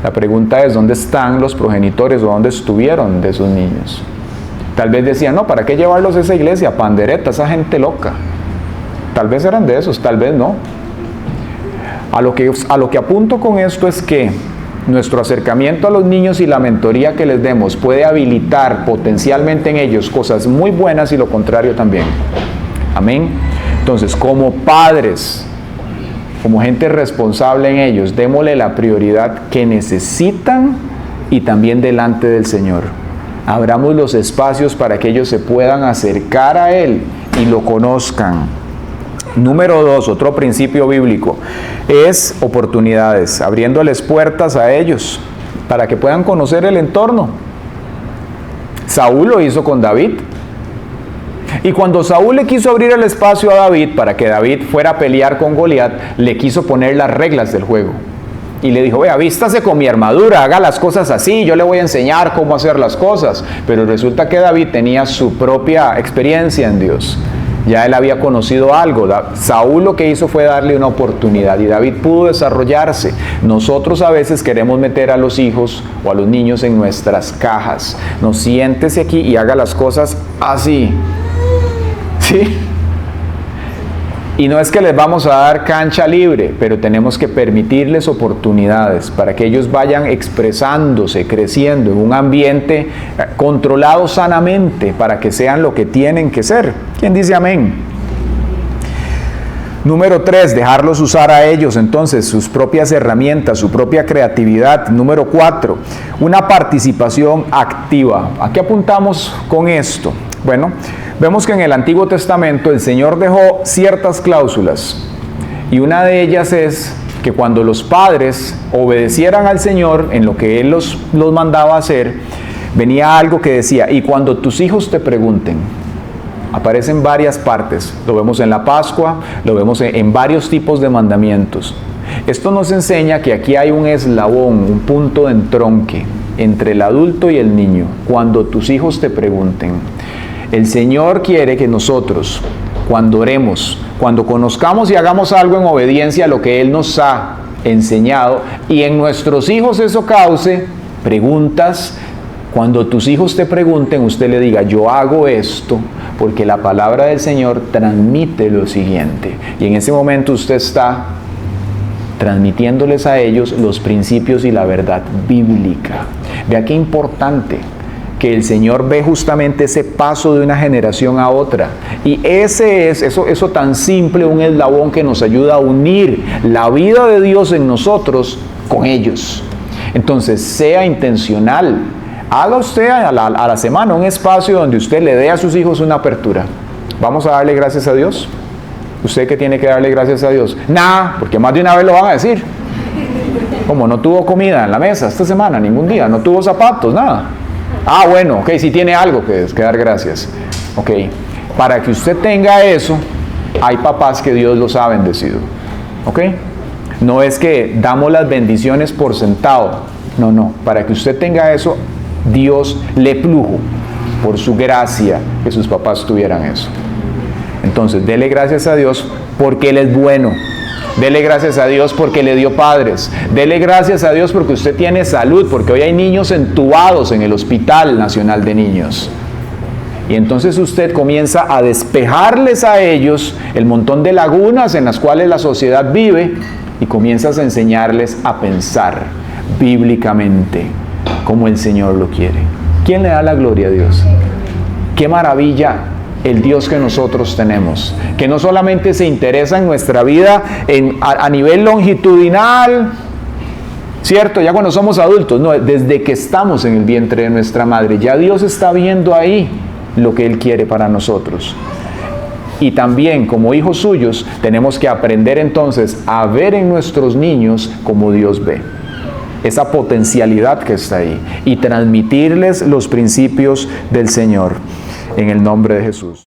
La pregunta es, ¿dónde están los progenitores o dónde estuvieron de esos niños? Tal vez decían, no, ¿para qué llevarlos a esa iglesia? Pandereta, esa gente loca. Tal vez eran de esos, tal vez no. A lo que apunto con esto es que nuestro acercamiento a los niños y la mentoría que les demos puede habilitar potencialmente en ellos cosas muy buenas y lo contrario también. Amén. Entonces, como padres, como gente responsable en ellos, démosle la prioridad que necesitan y también delante del Señor. Abramos los espacios para que ellos se puedan acercar a Él y lo conozcan. Número 2, otro principio bíblico, es oportunidades, abriéndoles puertas a ellos para que puedan conocer el entorno. Saúl lo hizo con David. Y cuando Saúl le quiso abrir el espacio a David para que David fuera a pelear con Goliat, le quiso poner las reglas del juego. Y le dijo, vea, vístase con mi armadura, haga las cosas así, yo le voy a enseñar cómo hacer las cosas. Pero resulta que David tenía su propia experiencia en Dios. Ya él había conocido algo. Saúl lo que hizo fue darle una oportunidad y David pudo desarrollarse. Nosotros a veces queremos meter a los hijos o a los niños en nuestras cajas. No, siéntese aquí y haga las cosas así. ¿Sí? Y no es que les vamos a dar cancha libre, pero tenemos que permitirles oportunidades para que ellos vayan expresándose, creciendo en un ambiente controlado sanamente para que sean lo que tienen que ser. ¿Quién dice amén? Número 3, dejarlos usar a ellos entonces sus propias herramientas, su propia creatividad. Número 4, una participación activa. ¿A qué apuntamos con esto? Bueno, vemos que en el Antiguo Testamento el Señor dejó ciertas cláusulas y una de ellas es que cuando los padres obedecieran al Señor en lo que Él los mandaba hacer, venía algo que decía, y cuando tus hijos te pregunten, aparece en varias partes, lo vemos en la Pascua, lo vemos en varios tipos de mandamientos. Esto nos enseña que aquí hay un eslabón, un punto de entronque entre el adulto y el niño, cuando tus hijos te pregunten. El Señor quiere que nosotros, cuando oremos, cuando conozcamos y hagamos algo en obediencia a lo que Él nos ha enseñado, y en nuestros hijos eso cause preguntas, cuando tus hijos te pregunten, usted le diga, yo hago esto, porque la palabra del Señor transmite lo siguiente. Y en ese momento usted está transmitiéndoles a ellos los principios y la verdad bíblica. Vea qué importante que el Señor ve justamente ese paso de una generación a otra. Y ese es, eso tan simple, un eslabón que nos ayuda a unir la vida de Dios en nosotros con ellos. Entonces, sea intencional. Haga usted a la semana un espacio donde usted le dé a sus hijos una apertura. ¿Vamos a darle gracias a Dios? ¿Usted qué tiene que darle gracias a Dios? Nada, porque más de una vez lo van a decir. Como no tuvo comida en la mesa esta semana, ningún día, no tuvo zapatos, nada. Ah, bueno, ok, sí tiene algo que dar gracias. Ok, para que usted tenga eso, hay papás que Dios los ha bendecido. Ok, no es que damos las bendiciones por sentado. No, para que usted tenga eso, Dios le plujo por su gracia que sus papás tuvieran eso. Entonces, dele gracias a Dios porque Él es bueno. Dele gracias a Dios porque le dio padres. Dele gracias a Dios porque usted tiene salud, porque hoy hay niños entubados en el Hospital Nacional de Niños. Y entonces usted comienza a despejarles a ellos el montón de lagunas en las cuales la sociedad vive y comienzas a enseñarles a pensar bíblicamente como el Señor lo quiere. ¿Quién le da la gloria a Dios? ¡Qué maravilla el Dios que nosotros tenemos! Que no solamente se interesa en nuestra vida a nivel longitudinal, ¿cierto? Ya cuando somos adultos, no, desde que estamos en el vientre de nuestra madre, ya Dios está viendo ahí lo que Él quiere para nosotros. Y también como hijos suyos tenemos que aprender entonces a ver en nuestros niños como Dios ve, esa potencialidad que está ahí, y transmitirles los principios del Señor en el nombre de Jesús.